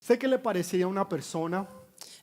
Sé que le parecería una persona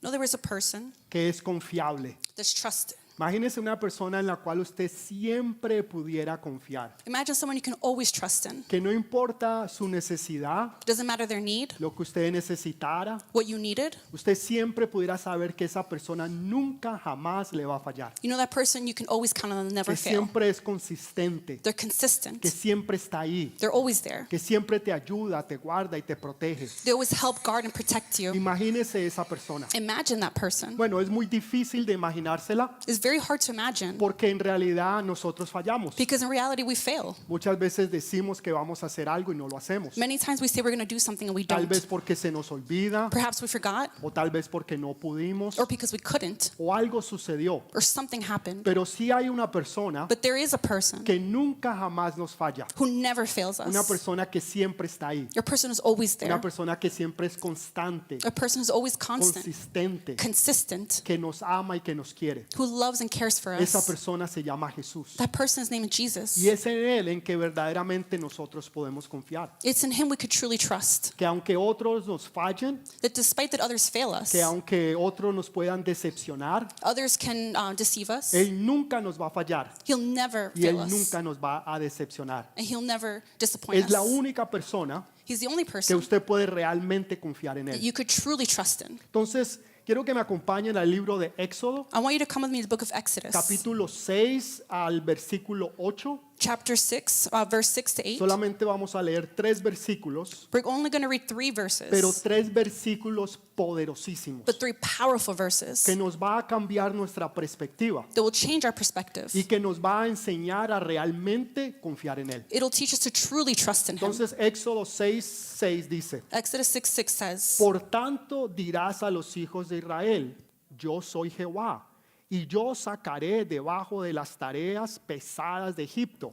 No, there is a person que es confiable. that's trusted. Imagínese una persona en la cual usted siempre pudiera confiar. Imagine someone you can always trust in. Que no importa su necesidad, It doesn't matter their need, lo que usted necesitara, what you needed. usted siempre pudiera saber que esa persona nunca jamás le va a fallar. You know that person you can always count on them, never Que fail. siempre es consistente, They're consistent. que siempre está ahí, They're always there. que siempre te ayuda, te guarda y te protege. They always help guard and protect you. Imagínese esa persona. Imagine that person. Bueno, es muy difícil de imaginársela It's very hard to imagine porque en realidad nosotros fallamos. because in reality we fail. Muchas veces decimos que vamos a hacer algo y no lo hacemos. Many times we say we're going to do something and we Tal vez don't. porque se nos olvida Perhaps we forgot, o tal vez porque no pudimos or because we couldn't, o algo sucedió. or something happened. Pero sí hay una persona But there is a person que nunca jamás nos falla. who never fails Una us. persona que siempre está ahí. Your person is always there. Una persona que siempre es constante, A person who's always constant, consistente, consistent, que nos ama y que nos quiere. who loves and cares for Esa us. persona se llama Jesús. That person's name is Jesus. Y es en Él en que verdaderamente nosotros podemos confiar. It's in him we could truly trust. Que aunque otros nos fallen, That despite that others fail us, que aunque otros nos puedan decepcionar, others can deceive us, Él nunca nos va a fallar he'll never y Él fail us, nunca nos va a decepcionar. and he'll never disappoint Es la us. única persona He's the only que person usted puede realmente confiar en that Él. you could truly trust in. Entonces, quiero que me acompañen al libro de Éxodo, I want you to come with me to the book of Exodus, capítulo 6 al versículo 8. chapter 6, verse 6 to 8. Solamente vamos a leer 3 versículos, We're only going to read 3 verses, pero 3 versículos poderosísimos but 3 powerful verses que nos va a cambiar nuestra perspectiva that will change our perspective. y que nos va a enseñar a realmente confiar en Él. It'll teach us to truly trust in him. Entonces, Éxodo 6:6 dice: Exodus 6:6 says, Por tanto dirás a los hijos de Israel, yo soy Jehová, y yo os sacaré debajo de las tareas pesadas de Egipto,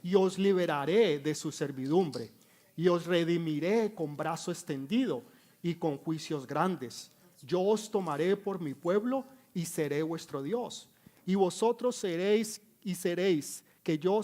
y os liberaré de su servidumbre, y os redimiré con brazo extendido y con juicios grandes. Yo os tomaré por mi pueblo y seré vuestro Dios, y vosotros seréis que yo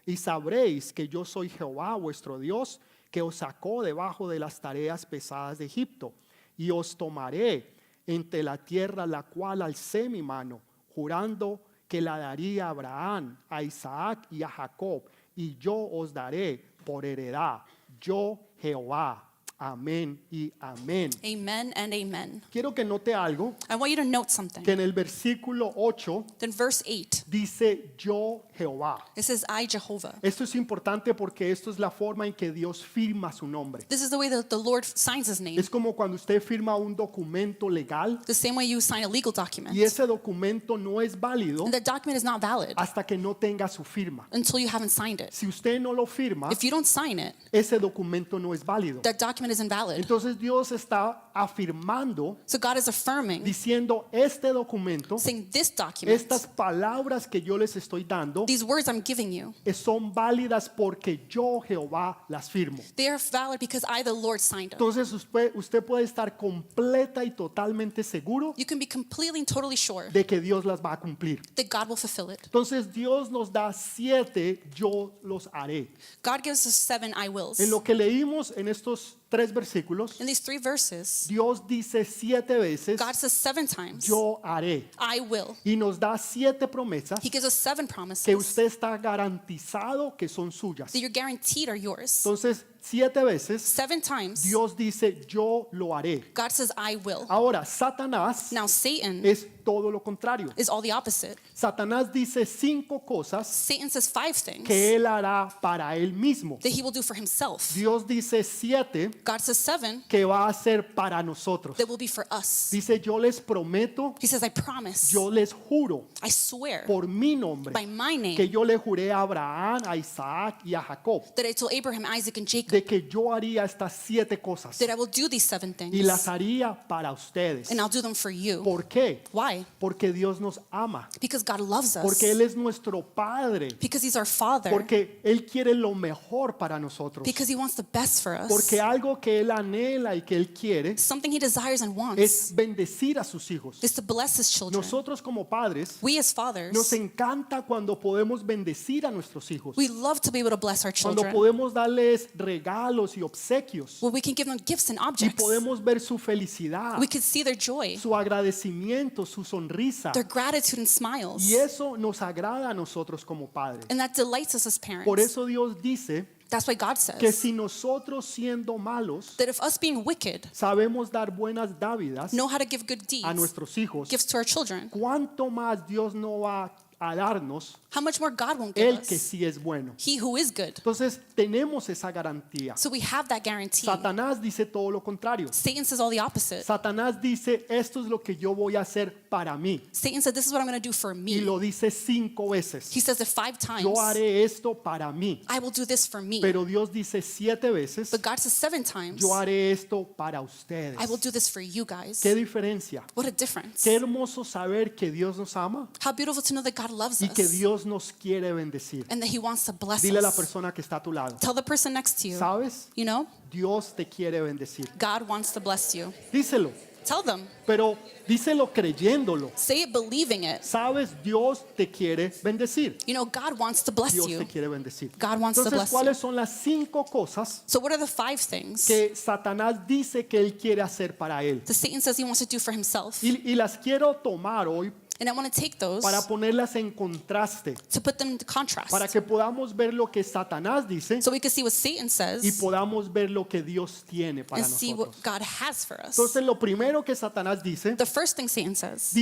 y sabréis que yo soy Jehová vuestro Dios, que os sacó debajo de las tareas pesadas de Egipto, y os tomaré entre la tierra la cual alcé mi mano, jurando que la daría a Abraham, a Isaac y a Jacob, y yo os daré por heredad. Yo Jehová. Amén y amén. amen and amen. Quiero que note algo, I want you to note something. que en el versículo 8 Then verse 8, dice yo Jehová. it says, I, Jehovah. Esto es importante porque esto es la forma en que Dios firma su nombre. This is the way that the Lord signs his name. Es como cuando usted firma un documento legal The same way you sign a legal document. y ese documento no es válido And that document is not valid hasta que no tenga su firma. until you haven't signed it. Si usted no lo firma, If you don't sign it, ese documento no es válido. that document is invalid. Entonces Dios está afirmando, So God is affirming, diciendo este documento, saying this document, estas palabras que yo les estoy dando, these words I'm giving you, son válidas porque yo Jehová las firmo. they are valid because I, the Lord, signed them. Entonces usted puede estar completa y totalmente seguro You can be completely and totally sure de que Dios las va a cumplir. that God will fulfill it. Entonces Dios nos da 7, yo los haré. God gives us 7 I wills. En lo que leímos en estos 3 versículos, In these 3 verses, Dios dice 7 veces, God says 7 times, yo haré. I will. Y nos da 7 promesas He gives us 7 que promises usted está garantizado que son suyas. that you're guaranteed are yours. Entonces, 7 veces 7 times, Dios dice, yo lo haré. God says, I will. Ahora, Satanás Now, Satan es todo lo contrario. is all the opposite. Satanás dice 5 cosas Satan says 5 things que él hará para él mismo. that he will do for himself. Dios dice 7 God says 7 que va a hacer para nosotros. that will be for us. Dice, yo les prometo, He says, I promise, yo les juro I swear por mi nombre by my name que yo le juré a Abraham, a Isaac y a Jacob that I told Abraham, Isaac, and Jacob de que yo haría estas 7 cosas that I will do these 7 y las things haría para ustedes. and I'll do them for you. ¿Por qué? Why? Why? Porque Dios nos ama, Because God loves us. porque Él es nuestro Padre, Because He's our Father. porque Él quiere lo mejor para nosotros, Because He wants the best for us. porque algo que Él anhela y que Él quiere Something He desires and es wants bendecir a sus hijos. is to bless His children. Nosotros como padres We as nos fathers, encanta cuando podemos bendecir a nuestros hijos, we love to be able to bless our cuando children. podemos darles regalos y obsequios Where we can give them gifts and y objects. podemos ver su felicidad, We can see their joy, su agradecimiento, su sonrisa. their gratitude and smiles. Y eso nos agrada a nosotros como padres. And that delights us as Por parents. eso Dios dice That's why God que says si nosotros siendo malos that if us being wicked sabemos dar buenas dávidas know how to give good a deeds, nuestros hijos, gifts to our children, ¿cuánto más Dios no va a darnos how much more God won't give el que us? sí es bueno? He who is good. Entonces tenemos esa garantía. So we have that guarantee. Satanás dice todo lo contrario. Satan says all the opposite. Satanás dice, esto es lo que yo voy a hacer para mí. Satan said, this is what I'm going to do for Y me. lo dice 5 veces. He says it 5 times. Yo haré esto para mí. I will do this for me. Pero Dios dice 7 veces, But God says 7 times, yo haré esto para ustedes. I will do this for you guys. ¿Qué diferencia? What a difference. Qué hermoso saber que Dios nos ama How beautiful to know that God loves y que us Dios nos quiere bendecir. and that He wants to bless Dile a la us. persona que está a tu lado, Tell the person next to you, ¿sabes? you know, Dios te quiere bendecir. God wants to bless you. Díselo, Tell them. pero díselo creyéndolo. Say it believing it. ¿Sabes? Dios te quiere bendecir. You know, God wants to bless Dios you. te quiere bendecir. God wants to Entonces, bless ¿cuáles you. son las 5 cosas So what are the 5 things que Satanás dice que él quiere hacer para él? that Satan says he wants to do for himself? Y las quiero tomar hoy And I want to take those para ponerlas en contraste, to put them into contrast. para que podamos ver lo que Satanás dice So we can see what Satan y says podamos ver lo que Dios tiene para and see what nosotros. God has for us. Entonces, lo primero que Satanás dice, The first thing Satan says,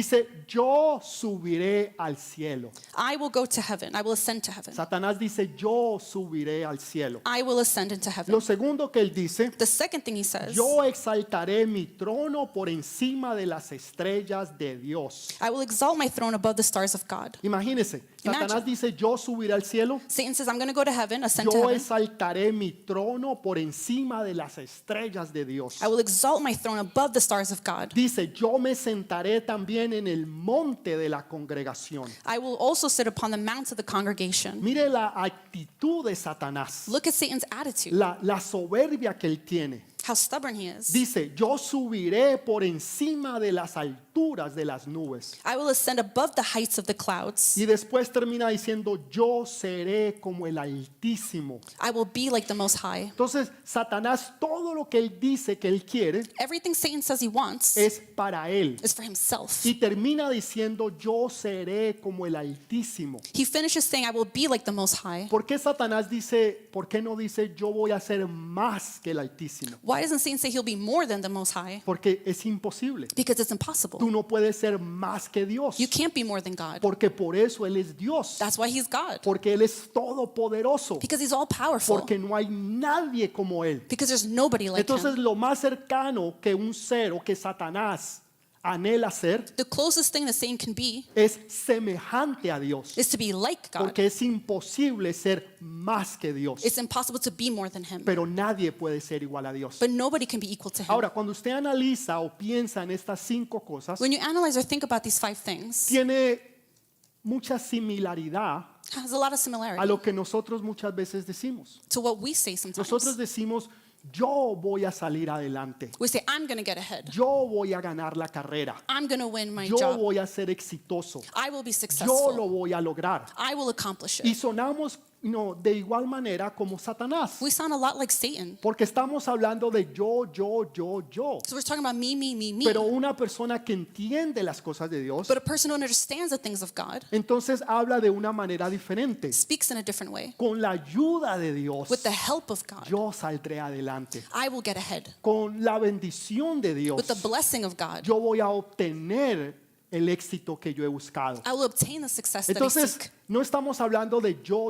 yo subiré al cielo. I will go to heaven. I will ascend to heaven. Satanás dice, yo subiré al cielo. I will ascend into heaven. Lo segundo que él dice, The second thing he says, yo exaltaré mi trono por encima de las estrellas de Dios. I will exalt my throne above the stars of God. Imagínese, Imagine. Satanás dice, yo subiré al cielo, Satan says, I'm going to go to heaven, ascend to yo heaven. exaltaré mi trono por encima de las estrellas de Dios. I will exalt my throne above the stars of God. Dice, yo me sentaré también en el monte de la congregación. I will also sit upon the mount of the congregation. Mire la actitud de Satanás, Look at Satan's attitude, la soberbia que él tiene. how stubborn he is. Dice, yo subiré por encima de las alturas de las nubes. I will ascend above the heights of the clouds. Y después termina diciendo, yo seré como el Altísimo. I will be like the Most High. Entonces, Satanás, todo lo que él dice que él quiere Everything Satan says he wants es para él. is for himself. Y termina diciendo, yo seré como el Altísimo. He finishes saying, I will be like the Most High. ¿Por qué Satanás dice, por qué no dice, yo voy a ser más que el Altísimo? Why doesn't Satan say he'll be more than the Most High? Porque es imposible. Because it's impossible. Tú no puedes ser más que Dios. You can't be more than God. Porque por eso Él es Dios. That's why he's God. Porque Él es todopoderoso. Because he's all powerful. Porque no hay nadie como Él. Because there's nobody like Entonces him. lo más cercano que un ser o que Satanás anhela ser The closest thing that Satan can be es semejante a Dios. is to be like God. Porque es imposible ser más que Dios. It's impossible to be more than him. Pero nadie puede ser igual a Dios. But nobody can be equal to him. Ahora, cuando usted analiza o piensa en estas 5 cosas, When you analyze or think about these 5 things, tiene mucha similaridad it has a lot of a similarity lo que nosotros muchas veces decimos. to what we say Nosotros sometimes. decimos, yo voy a salir adelante. We say, I'm going to get ahead. Yo voy a ganar la carrera. I'm going to win my Yo job. voy a ser exitoso. I will be Yo lo successful. voy a lograr. I will accomplish Y it. sonamos de igual manera como Satanás. We sound a lot like Satan. Porque estamos hablando de yo. So we're talking about me, me, me, me. Pero una persona que entiende las cosas de Dios, But a person who understands the things of God entonces habla de una manera diferente. speaks in a different way. Con la ayuda de Dios, With the help of God, yo saldré adelante. I will get ahead. Con la bendición de Dios, With the blessing of God, yo voy a obtener el éxito que yo he buscado. I will obtain the success that I Entonces, seek. no estamos hablando de yo,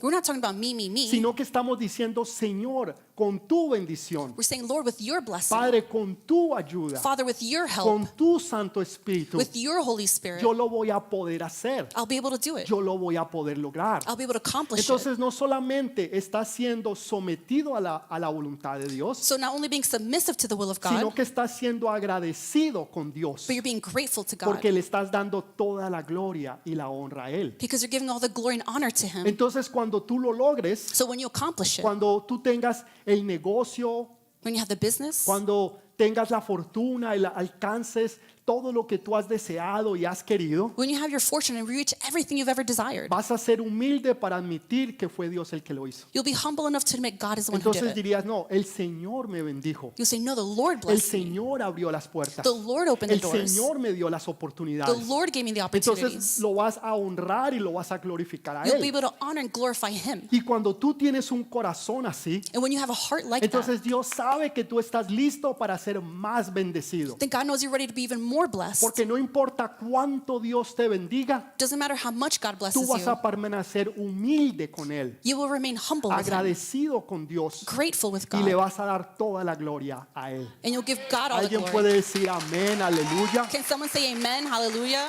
We're not talking about me. sino que estamos diciendo, Señor, con tu bendición, We're saying, Lord, with your blessing, Padre, con tu ayuda, Father, with your help, con tu Santo Espíritu, with your Holy Spirit, yo lo voy a poder hacer, I'll be able to do it. yo lo voy a poder lograr. I'll be able to accomplish it. Entonces no solamente está siendo sometido a la voluntad de Dios, So not only being submissive to the will of sino God, que está siendo agradecido con Dios, but you're being grateful to God porque le estás dando toda la gloria y la honra a Él. because you're giving all the glory and honor to Him. Entonces cuando tú lo logres, So when you accomplish it, cuando tú tengas el negocio, when you have the business, cuando tengas la fortuna y alcances todo lo que tú has deseado y has querido, when you have your fortune and reach everything you've ever desired, vas a ser humilde para admitir que fue Dios el que lo hizo. you'll be humble enough to admit God is the one who Entonces did it. dirías, no, el Señor me bendijo, You'll say, no, the Lord el blessed me. Señor abrió las puertas, The Lord opened the el doors. Señor me dio las The oportunidades. Lord gave me the Entonces opportunities. lo vas a honrar y lo vas a glorificar a You'll be Él. able to honor and glorify Him. Y cuando tú tienes un corazón así, And when you have a heart like that, entonces Dios sabe que tú estás listo para ser más bendecido. then God knows you're ready to be even more blessed. Porque no importa cuánto Dios te bendiga, Doesn't matter how much God tú blesses vas you, a permanecer humilde con Él, you will remain humble with Him, agradecido con Dios, grateful with y le God, vas a dar toda la gloria a Él. and you'll give God all the ¿Alguien glory. puede decir amén, aleluya? Can someone say amen? Hallelujah.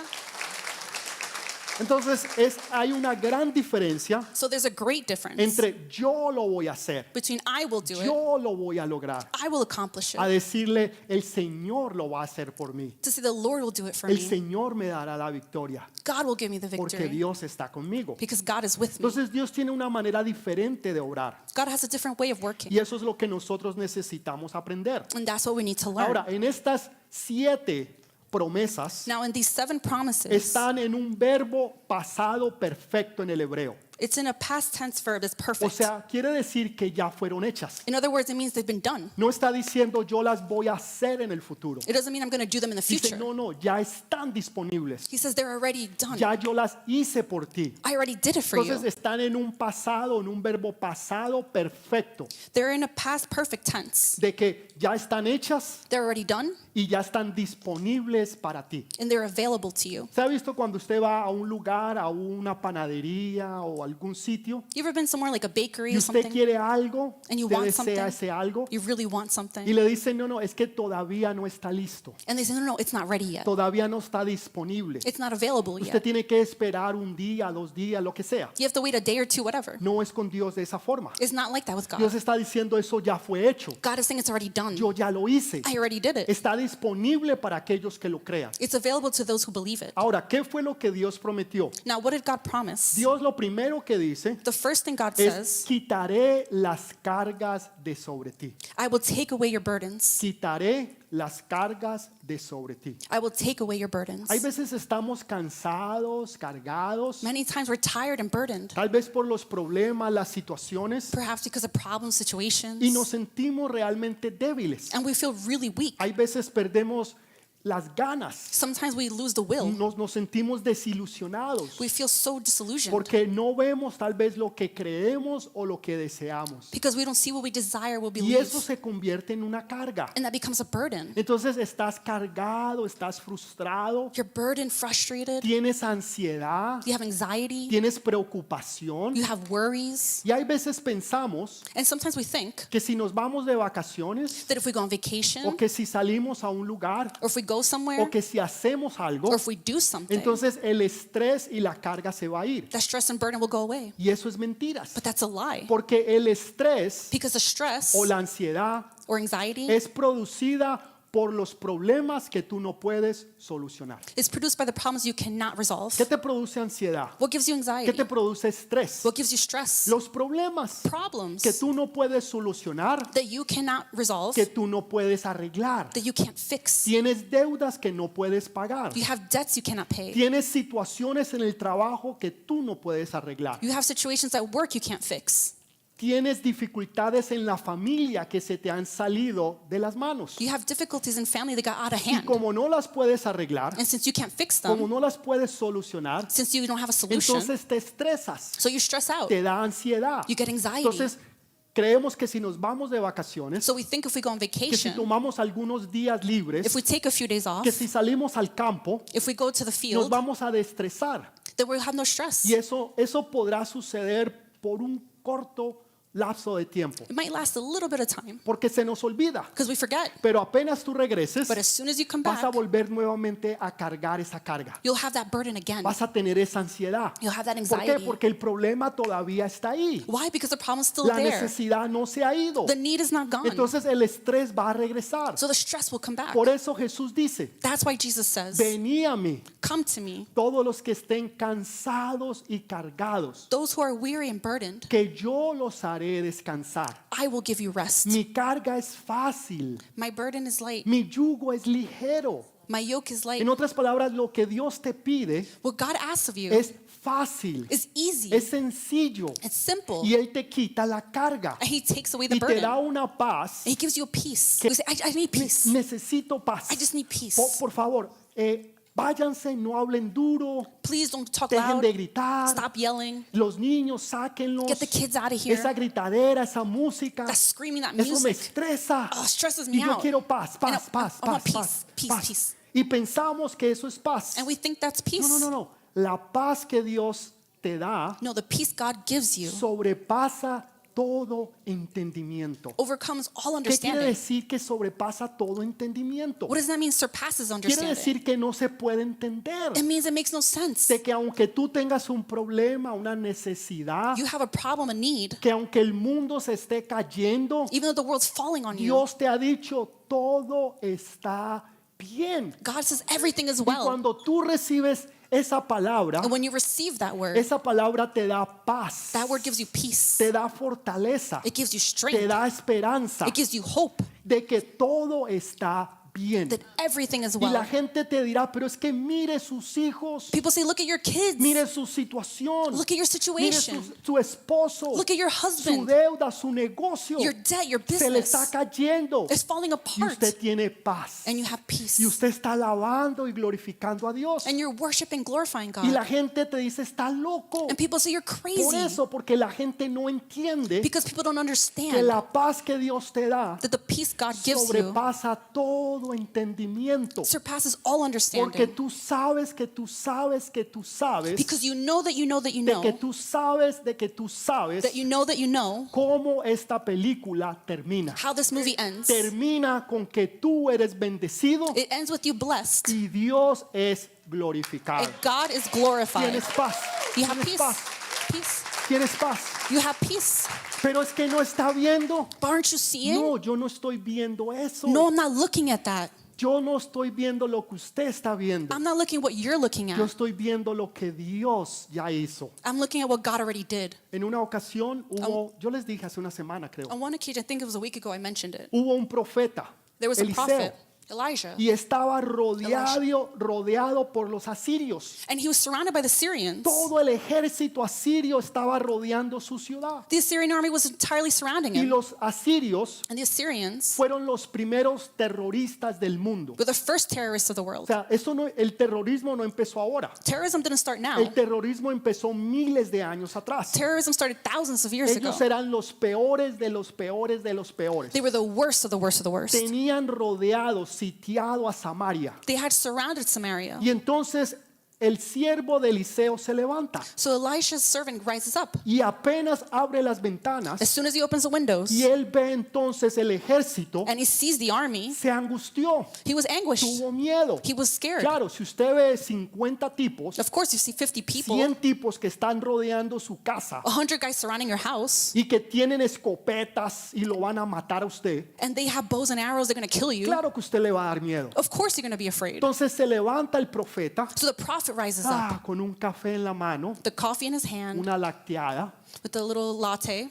Entonces hay una gran diferencia So there's a great difference entre yo lo voy a hacer, between I will do it, yo lo voy a lograr, I will accomplish a it, decirle el Señor lo va a hacer por mí, to say the Lord will do it for el me. Señor me dará la victoria God will give me the porque victory Dios está conmigo. because God is with me. Entonces Dios tiene una manera diferente de obrar God has a different way of working, y eso es lo que nosotros necesitamos aprender. and that's what we need to learn. Ahora, en estas 7 promesas Now in these 7 promises, están en un verbo pasado perfecto en el hebreo. it's in a past tense verb that's O perfect. sea, quiere decir que ya fueron hechas. In other words, it means they've been done. No está diciendo yo las voy a hacer en el futuro. It doesn't mean I'm going to do them in the Dice, future. no, ya están disponibles. He says they're already done. Ya yo las hice por ti. I already did it for Entonces you. están en un pasado, en un verbo pasado perfecto, They're in a past perfect tense. de que ya están hechas They're already done, y ya están disponibles para ti. and they're available to you. ¿Se ha visto cuando usted va a un lugar, a una panadería o algún sitio You ever been somewhere like a bakery y or usted something, quiere algo, and you usted want desea something? ese algo You really want y something, le dicen, no, es que todavía no está listo, and they say, no, it's not ready yet. todavía no está disponible. It's not available Usted yet. tiene que esperar un día, 2 días, lo que sea. You have to wait a day or two, whatever. No es con Dios de esa forma. It's not like that with Dios God. está diciendo eso ya fue hecho. God is saying it's already done. Yo ya lo hice. I already did it. Está disponible para aquellos que lo crean. It's available to those who believe it. Ahora, ¿qué fue lo que Dios prometió? Now, what did God promise? Dios lo primero que dice The first thing God es says, quitaré las cargas de sobre ti. I will take away your burdens. Quitaré las cargas de sobre ti. I will take away your burdens. Hay veces estamos cansados, cargados, Many times we're tired and burdened, tal vez por los problemas, las situaciones, perhaps because of problems, situations, y nos sentimos realmente débiles. and we feel really weak. Hay veces perdemos las ganas, Sometimes we lose the will. nos sentimos desilusionados We feel so disillusioned porque no vemos tal vez lo que creemos o lo que deseamos. because we don't see what we desire, what we Y eso believe, se convierte en una carga. and that becomes a burden. Entonces estás cargado, estás frustrado, You're burdened, frustrated, tienes ansiedad, you have anxiety, tienes preocupación. you have worries, Y hay veces pensamos and sometimes we think que si nos vamos de vacaciones that if we go on o vacation, que si salimos a un lugar or if we go somewhere, o que si hacemos algo, or if we do something, entonces el estrés y la carga se va a ir. that stress and burden will go away. Y eso es mentiras. But that's a lie, Porque el estrés because the stress o la ansiedad or anxiety es producida por los problemas que tú no puedes solucionar. is produced by the problems you cannot resolve. ¿Qué te produce ansiedad? What gives you ¿Qué anxiety? te produce estrés? What gives you stress? Los problemas Problems que tú no puedes solucionar, that you cannot resolve, que tú no puedes arreglar. that you can't fix. Tienes deudas que no puedes pagar. You have debts you cannot pay. Tienes situaciones en el trabajo que tú no puedes arreglar. You have situations at work you can't fix. Tienes dificultades en la familia que se te han salido de las manos. You have difficulties in family that got out of Y hand. como no las puedes arreglar, And since you can't fix como them, no las puedes solucionar, since you don't have a solution, entonces te estresas, so you stress out. te da ansiedad. You get anxiety. Entonces creemos que si nos vamos de vacaciones, So we think if we go on que si vacation, tomamos algunos días libres, if we take a few days off, que si salimos al campo, if we go to the nos field, vamos a destresar. then we'll have no stress. Y eso podrá suceder por un corto lapso de tiempo, It might last a little bit of time porque se nos olvida. because we forget. Pero apenas tú regreses, But as soon as you come vas a back, volver nuevamente a cargar esa carga. you'll have that burden again. Vas a tener esa ansiedad. You'll have that ¿Por qué? anxiety. Porque el problema todavía está ahí. Why? Because the problem's still La there. necesidad no se ha ido. The need is not gone. Entonces el estrés va a regresar. So the stress will come back. Por eso Jesús dice, That's why Jesus says, venid a mí, come to me, todos los que estén cansados y cargados, those who are weary and burdened, que yo los haré descansar. I will give you rest. Mi carga es fácil, My burden is light. mi yugo es ligero. My yoke is light. En otras palabras, lo que Dios te pide What God asks of you es fácil, is easy. es sencillo, It's simple. y Él te quita la carga And He takes away the y te burden. da una paz. And He gives you a peace. Que- You say, I need peace. Necesito paz. I just need peace. Por favor, váyanse, no hablen duro, Please don't talk dejen loud. de gritar. Stop yelling. Los niños, sáquenlos. Get the kids out of here. Esa gritadera, esa música, That screaming, that eso me music. estresa. Oh, stresses Y me yo out. quiero paz, And paz, paz, I want paz, peace, paz, peace, paz. peace. Y pensamos que eso es paz. And we think that's peace. No. La paz que Dios te da No, the peace God gives you sobrepasa todo entendimiento. overcomes all ¿Qué quiere understanding. decir que sobrepasa todo entendimiento? What does that mean? Surpasses Quiere understanding. decir que no se puede entender. It means it makes no sense. De que aunque tú tengas un problema, una necesidad, You have a problem, a need, que aunque el mundo se esté cayendo, even though the world's falling on you. Dios te ha dicho todo está bien. God says everything is Y well. cuando tú recibes esa palabra, And when you receive that word, esa palabra te da paz, that word gives you peace. te da fortaleza, It gives you te strength. da esperanza It gives you hope de que todo está bien. that everything is Y la well. gente te dirá, pero es que mire sus hijos, People say, look at your kids. mire su situación, Look at your mire situation. su esposo, Look at your su husband. deuda, su negocio, Your debt, your se le está business cayendo is falling y apart. usted tiene paz. And you have peace. Y usted está alabando y glorificando a Dios. And you're worshiping, glorifying Y la God. gente te dice, está loco. And people say you're Por crazy eso, porque la gente no entiende because people don't que understand la paz que Dios te da that the peace God gives you sobrepasa todo entendimiento. surpasses all Porque understanding. tú sabes que tú sabes que tú sabes Because you know that you know that you de know que tú sabes de que tú sabes that you know that you know cómo esta película termina. how this movie ends. Termina con que tú eres bendecido It ends with you blessed. y Dios es glorificado. And God is glorified. Tienes paz. You have Tienes peace. paz. Peace. Tienes paz. You have peace. Pero es que no está viendo. But aren't you seeing? No, yo no estoy viendo eso. No, I'm not looking at that. Yo no estoy viendo lo que usted está viendo. I'm not looking at what you're looking Yo at. estoy viendo lo que Dios ya hizo. I'm looking at what God already did. En una ocasión hubo, yo les dije hace una semana creo, On one occasion, I think it was a week ago, I mentioned it. hubo un profeta, There was a Eliseo, prophet, Elijah, y estaba rodeado por los asirios. and he was surrounded by the Syrians. Todo el ejército asirio estaba rodeando su ciudad. The Assyrian army was entirely surrounding Y him. los asirios And the Assyrians fueron los primeros terroristas del mundo. were the first terrorists of the O world. sea, el terrorismo no empezó ahora. Terrorism didn't start now. El terrorismo empezó miles de años atrás. Terrorism started thousands of years ago. Ellos eran los peores de los peores de los peores. They were the worst of the worst of the worst. Tenían rodeado, sitiado a Samaria. They had surrounded Samaria. Y entonces el siervo de Eliseo se levanta So Elisha's servant rises up. y apenas abre las ventanas As soon as he opens the windows y él ve entonces el ejército, and he sees the army, se angustió, he was anguished. tuvo miedo. He was scared. Claro, si usted ve 50 tipos, Of course, you see 50 people, 100 tipos que están rodeando su casa 100 guys surrounding your house, y que tienen escopetas y lo van a matar a usted, and they have bows and arrows, they're going to kill you. claro que usted le va a dar miedo. Of course, you're going to be afraid. Entonces se levanta el profeta So the prophet rises up, con un café en la mano, the coffee in his hand, una lacteada, with the little latte,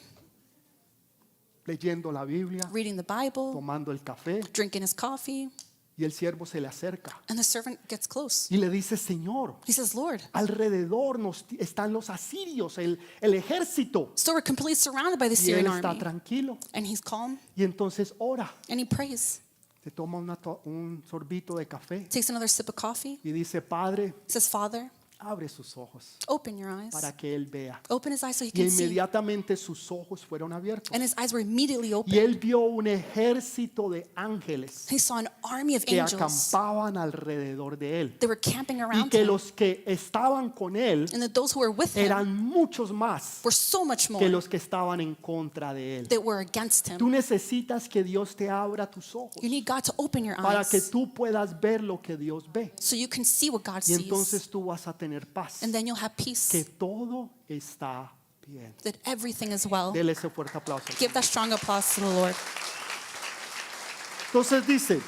leyendo la Biblia, reading the Bible, tomando el café, drinking his coffee, y el siervo se le acerca and the servant gets close. y le dice, Señor, He says, Lord, alrededor están los asirios, el ejército. so we're completely surrounded by the Y él Syrian está army. tranquilo. And he's calm, Y entonces ora, and he prays, se toma un sorbito de café takes another sip of coffee. y dice, Padre, He says, Father, Abre sus ojos Open your eyes. para que él vea. Open his eyes so he Y can see. inmediatamente sus ojos fueron abiertos. And his eyes were immediately Y open. él vio un ejército de ángeles He saw an army of que angels. acampaban alrededor de él. They were camping Y around que him. los que estaban con él And that those who were with him eran muchos más were so much que more los que estaban en contra de él. that were against Tú him. necesitas que Dios te abra tus ojos You need God to open your para que eyes tú puedas ver lo que Dios ve. so you can see what God Y sees. entonces tú vas a tener paz, And then you'll have peace, que todo está bien. that everything is well. Dele ese fuerte aplauso. Give that strong applause to the Lord. Entonces dice,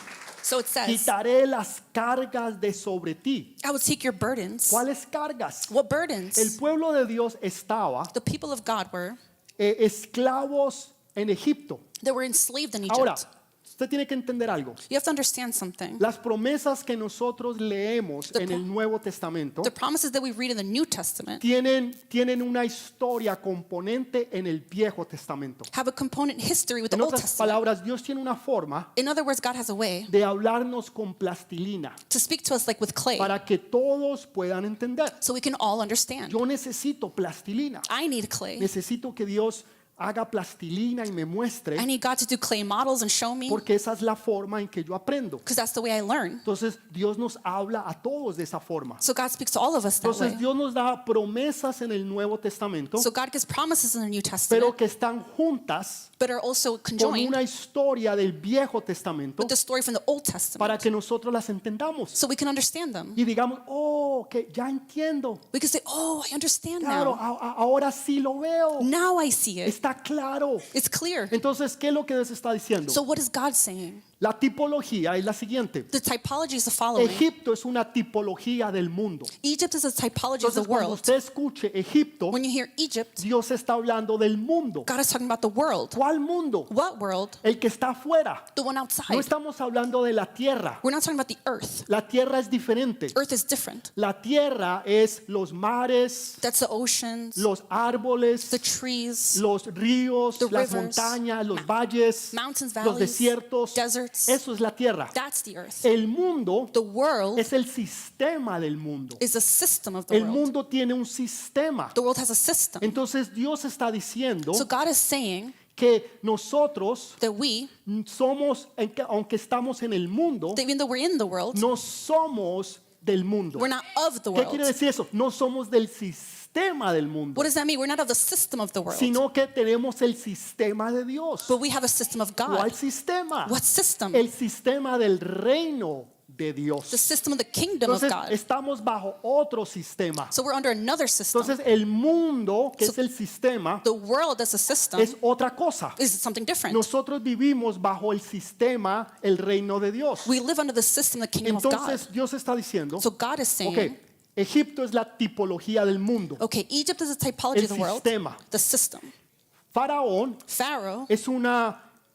So it says, quitaré las cargas de sobre ti. I will take your burdens. ¿Cuáles cargas? What El burdens? pueblo de Dios estaba The people of God were, esclavos en Egipto. they were enslaved in Ahora, Egypt. usted tiene que entender algo. You have to understand something. Las promesas que nosotros leemos en el Nuevo Testamento The promises that we read in the New Testament tienen una historia componente en el Viejo Testamento. have a component history with the En Old otras Testament. palabras, Dios tiene una forma In other words, God has a way de hablarnos con plastilina to speak to us like with clay para que todos puedan entender. so we can all understand. Yo necesito plastilina. I need clay. Necesito que Dios haga plastilina y me I muestre, need God to do clay models and show me porque esa es la forma en que yo aprendo. because that's the way I learn. Entonces Dios nos habla a todos de esa forma. So God speaks to all of us that Entonces way. Dios nos da promesas en el Nuevo Testamento, So God gives promises in the New pero Testament, que están juntas but are also con conjoined una historia del Viejo Testamento with the story from the Old Testament para que nosotros las entendamos so we can understand them. y digamos, oh, que ya entiendo. We can say, oh, I understand Claro, now. ahora sí lo veo. Now I see it. Está claro. It's clear. Entonces, ¿qué es lo que Dios está diciendo? So what is God saying? La tipología es la siguiente. The typology is the following. Egipto es una tipología del mundo. Egypt is a typology of the Entonces, cuando world. usted escuche Egipto, When you hear Egypt, Dios está hablando del mundo. God is talking about the world. ¿Cuál mundo? What world? El que está afuera. The one No outside. estamos hablando de la tierra. We're not talking about the earth. La tierra es diferente. Earth is different. La tierra es los mares, That's the oceans, los árboles, the trees, los ríos, the las rivers, montañas, los valles, mountains, los valleys, desiertos. deserts. Eso es la tierra. That's the earth. El mundo The world es el sistema del mundo. is a system of the El world. mundo tiene un sistema. The world has a system. Entonces Dios está diciendo So God is saying que nosotros that we, somos, aunque estamos en el mundo, that even though we're in the world, no somos del mundo. we're not of the ¿Qué quiere world. decir eso? No somos del sistema del mundo, What does that mean? We're not of the system of the world, sino que tenemos el sistema de Dios. but we have a system of ¿Cuál God. sistema? What system? El sistema del reino de Dios. The system of the kingdom of Entonces God. estamos bajo otro sistema. So we're under another system. Entonces el mundo, que So- es el sistema, The world as a system es otra cosa. is something different. Nosotros vivimos bajo el sistema, el reino de Dios. We live under the system, the kingdom of God. Entonces Dios está diciendo, So God is saying, ok, Egipto es la tipología del mundo. okay, Egypt is a typology El of the world, sistema. the system. Faraón Pharaoh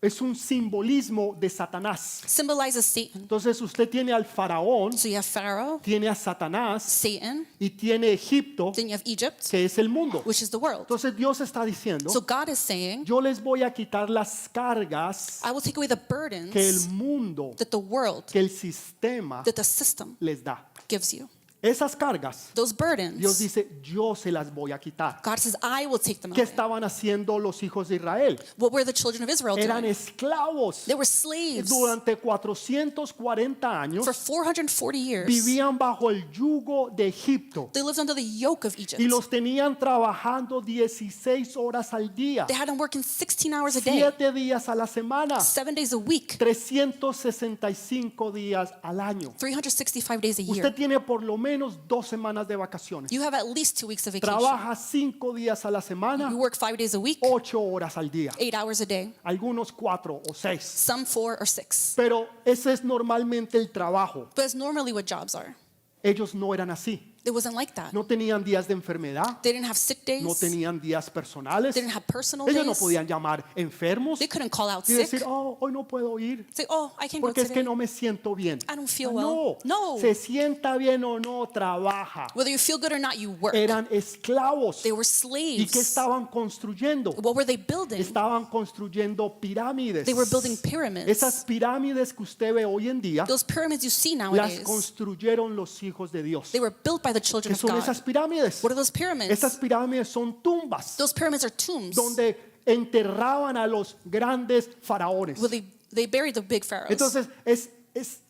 es un simbolismo de Satanás. symbolizes Satan. Entonces usted tiene al faraón, So you have Pharaoh, tiene a Satanás Satan, y tiene Egipto, then you have Egypt, que es el mundo. which is the world. Entonces Dios está diciendo, So God is saying, yo les voy a quitar las cargas I will take away the que el burdens mundo, that the world, que el sistema that the system les da. gives you. Esas cargas, Those Dios burdens, dice, yo se las voy a quitar. God says, I will take them ¿Qué away. estaban haciendo los hijos de Israel? What were the children of Israel Eran doing? esclavos. They were slaves. Durante 440 años For 440 years, vivían bajo el yugo de Egipto they lived under the yoke of Egypt. y los tenían trabajando 16 horas al día, They had them working 16 hours a day, 7 días a la semana, 7 days a week, 365 días al año. 365 days a year. Usted tiene por lo menos 2 semanas de vacaciones. You have at least 2 weeks of vacation. Trabaja 5 días a la semana, You work 5 days a week, 8 horas al día, 8 hours a day, algunos 4 o 6. some 4 or 6. Pero ese es normalmente el trabajo. But it's normally what jobs are. Ellos no eran así. It wasn't like that. No tenían días de enfermedad, They didn't have sick days. no tenían días personales. They didn't have personal Ellos no days. podían llamar enfermos They couldn't call out y decir, sick. oh, hoy no puedo ir Say, oh, I can't go porque es que today. no me siento bien. I don't feel No, well. No. se sienta bien o no, trabaja. Whether you feel good or not, you work. Eran esclavos. They were ¿Y qué slaves. estaban construyendo? What were they building? Estaban construyendo pirámides. They were building pyramids. Esas pirámides que usted ve hoy en día Those pyramids you see las nowadays, construyeron los hijos de Dios. they were built by the children ¿Qué of son God. esas pirámides? What are those pyramids? Estas pirámides son tumbas Those pyramids are tombs donde enterraban a los grandes faraones. where they buried the big pharaohs. Entonces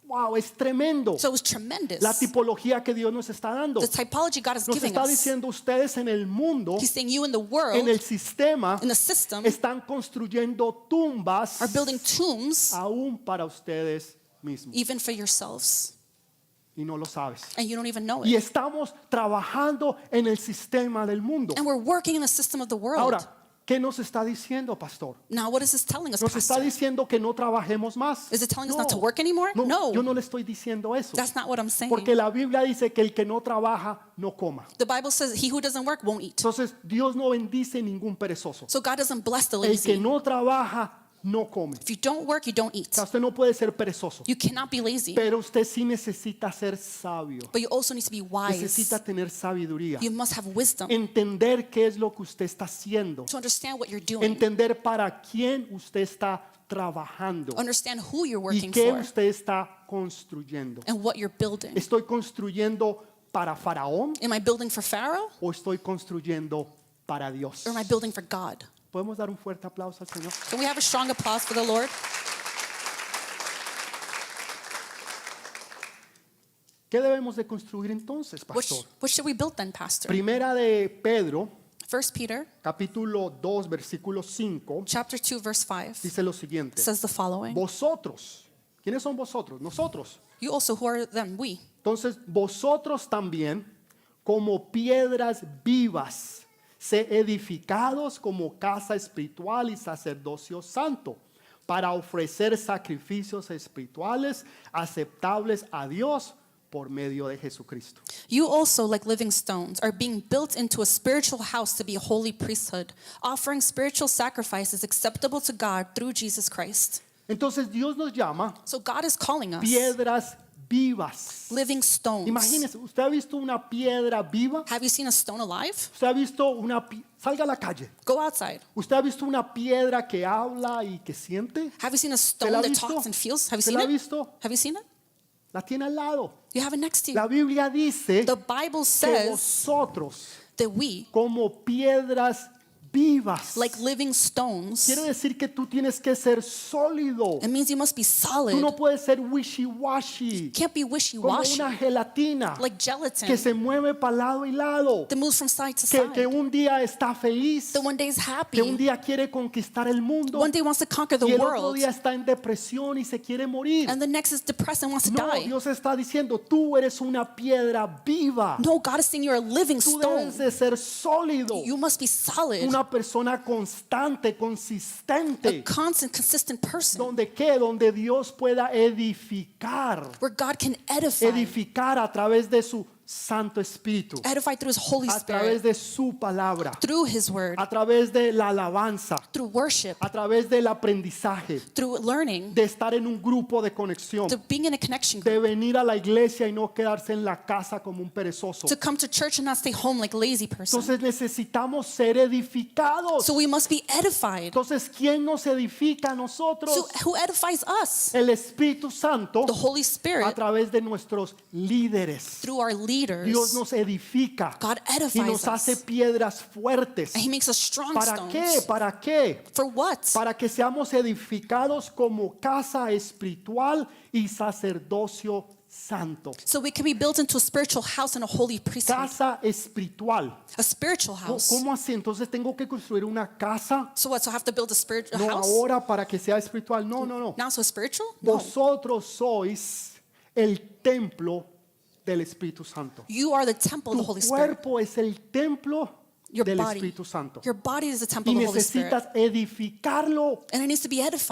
wow, es tremendo So it was tremendous. la tipología que Dios nos está dando. The typology God is Nos giving está us. diciendo ustedes en el mundo, He's saying you in the en world, el sistema, in the system, están construyendo tumbas are building tombs aún para ustedes mismos. even for yourselves. Y no lo sabes. And you don't even know Y it. estamos trabajando en el sistema del mundo. And we're working in the system of the world. Ahora, ¿qué nos está diciendo, pastor? Now what is this telling us, ¿Nos está Pastor? diciendo que no trabajemos más? Is it telling us not to work anymore? No. Yo no le estoy diciendo eso. That's not what I'm saying. Porque la Biblia dice que el que no trabaja no coma. The Bible says he who doesn't work won't eat. Entonces, Dios no bendice ningún perezoso. So God doesn't bless the El que lazy. no trabaja no come. If you don't work, you don't eat. O sea, usted no puede ser perezoso, You cannot be lazy. pero usted sí necesita ser sabio. But you also need to be wise. Necesita tener sabiduría. You must have wisdom Entender qué es lo que usted está haciendo. to understand what you're doing. Entender para quién usted está trabajando Understand who you're y working qué for usted está construyendo. and what you're building. ¿Estoy construyendo para Faraón Am I building for Pharaoh o estoy construyendo para Dios? or am I building for God? ¿Podemos dar un fuerte aplauso al Señor? Can we have a strong applause for the Lord? ¿Qué debemos de construir entonces, What, pastor? what should we build then, Pastor? Primera de Pedro, 1 Peter capítulo 2, versículo 5, chapter 2 verse 5 dice lo siguiente. says the following. Vosotros, ¿quiénes son vosotros? Nosotros. You also, who are them? We. Entonces, vosotros también, como piedras vivas, se edificados como casa espiritual y sacerdocio santo, para ofrecer sacrificios espirituales aceptables a Dios por medio de Jesucristo. You also, like living stones, are being built into a spiritual house to be a holy priesthood, offering spiritual sacrifices acceptable to God through Jesus Christ. Entonces, Dios nos llama So God is calling us piedras vivas. living stones. Imagínese, ¿usted ha visto una piedra viva? Have you seen a stone alive? ¿Usted ha visto salga a la calle? Go outside. ¿Usted ha visto una piedra que habla y que siente? Have you seen a ¿Se la stone ha that visto? talks and feels? Have you ¿Se seen la ha it? visto? Have you seen it? La tiene al lado. You have it next to you. La Biblia dice The Bible que says vosotros, that we, como piedras vivas, like living stones, quiere decir que tú tienes que ser sólido. it means you must be Tú solid. no puedes ser wishy-washy, Can't be como wishy-washy, una gelatina like que gelatin se mueve para lado y lado, that moves from side to que side. un día está feliz, That one day is happy, que un día quiere conquistar el mundo one day wants to conquer the y el otro world, día está en depresión y se quiere morir. and the next is depressed and wants to No, die. Dios está diciendo, tú eres una piedra viva. No, God is saying you're a living Tú stone. debes de ser sólido, You must be solid, una persona constante, a consistente, constant, consistent person, donde Dios pueda edificar, where God can edify a través de su Santo Espíritu, through His Holy a través Spirit, de su palabra, through His Word, a través de la alabanza, through worship, a través del aprendizaje, through learning, de estar en un grupo de conexión, to being in a connection de group, venir a la iglesia y no quedarse en la casa como un perezoso. to come to church and not stay home like a lazy person. Entonces necesitamos ser edificados. So we must be edified. Entonces, ¿quién nos edifica a nosotros? So who edifies us? El Espíritu Santo The Holy a Spirit, través de nuestros líderes. through our leaders. Dios nos edifica God y edifies nos hace us. piedras fuertes. And He makes us strong ¿Para qué? stones. ¿Para qué? For what? Para que seamos edificados como casa espiritual y sacerdocio santo. So we can be built into a spiritual house and a holy priesthood. Casa espiritual. A spiritual house. ¿Cómo así? Entonces tengo que construir una casa. So what? So I have to build a spiritual No house? ahora para que sea espiritual. No, no, no. Now so spiritual? No. Vosotros sois el templo del Espíritu Santo. You are the temple of the Tu Holy Spirit. cuerpo es el templo Your del body. Espíritu Santo. Your body is the temple Y of the Holy Spirit. necesitas edificarlo And it needs to be edified.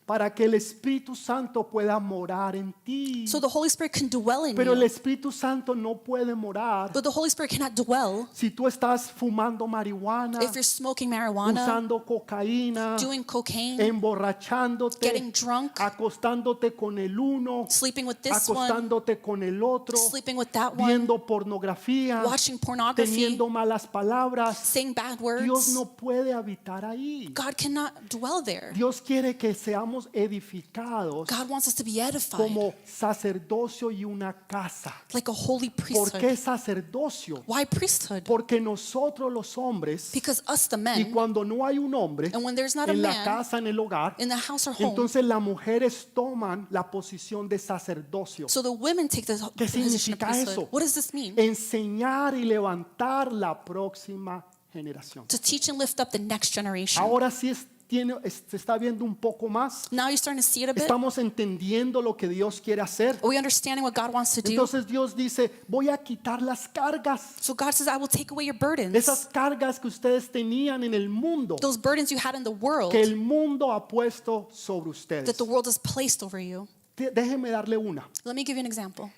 para que el Espíritu Santo pueda morar en ti. So the Holy Spirit can dwell in Pero el you. Espíritu Santo no puede morar But the Holy Spirit cannot dwell si tú estás fumando marihuana, if you're smoking marijuana, usando cocaína, doing cocaine, emborrachándote, getting drunk, acostándote con el uno, sleeping with this one, acostándote con el otro, sleeping with that one, viendo pornografía, watching pornography, teniendo malas palabras. saying bad Dios words. no puede habitar ahí. God cannot dwell there. Dios quiere que seamos seamos edificados God wants us to be edified como sacerdocio y una casa. like a holy ¿Por priesthood. qué sacerdocio? Why priesthood? Porque nosotros los hombres, Because us, the y men, cuando no hay un hombre and when there's not a en la man casa, en el hogar, in the house or home, entonces las mujeres toman la posición de sacerdocio. so the women take the ¿Qué position of significa priesthood. eso? What does this mean? Enseñar y levantar la próxima generación. To teach and lift up the next generation. Ahora sí se está viendo un poco más. Now you're starting to see it a bit. Estamos entendiendo lo que Dios quiere hacer. Are we understanding what God wants to do? Entonces Dios dice, voy a quitar las cargas. So God says, I will take away your burdens. Esas cargas que ustedes tenían en el mundo, Those burdens you had in the world que el mundo ha puesto sobre ustedes. that the world has placed over you. Déjeme darle una. Let me give you an example.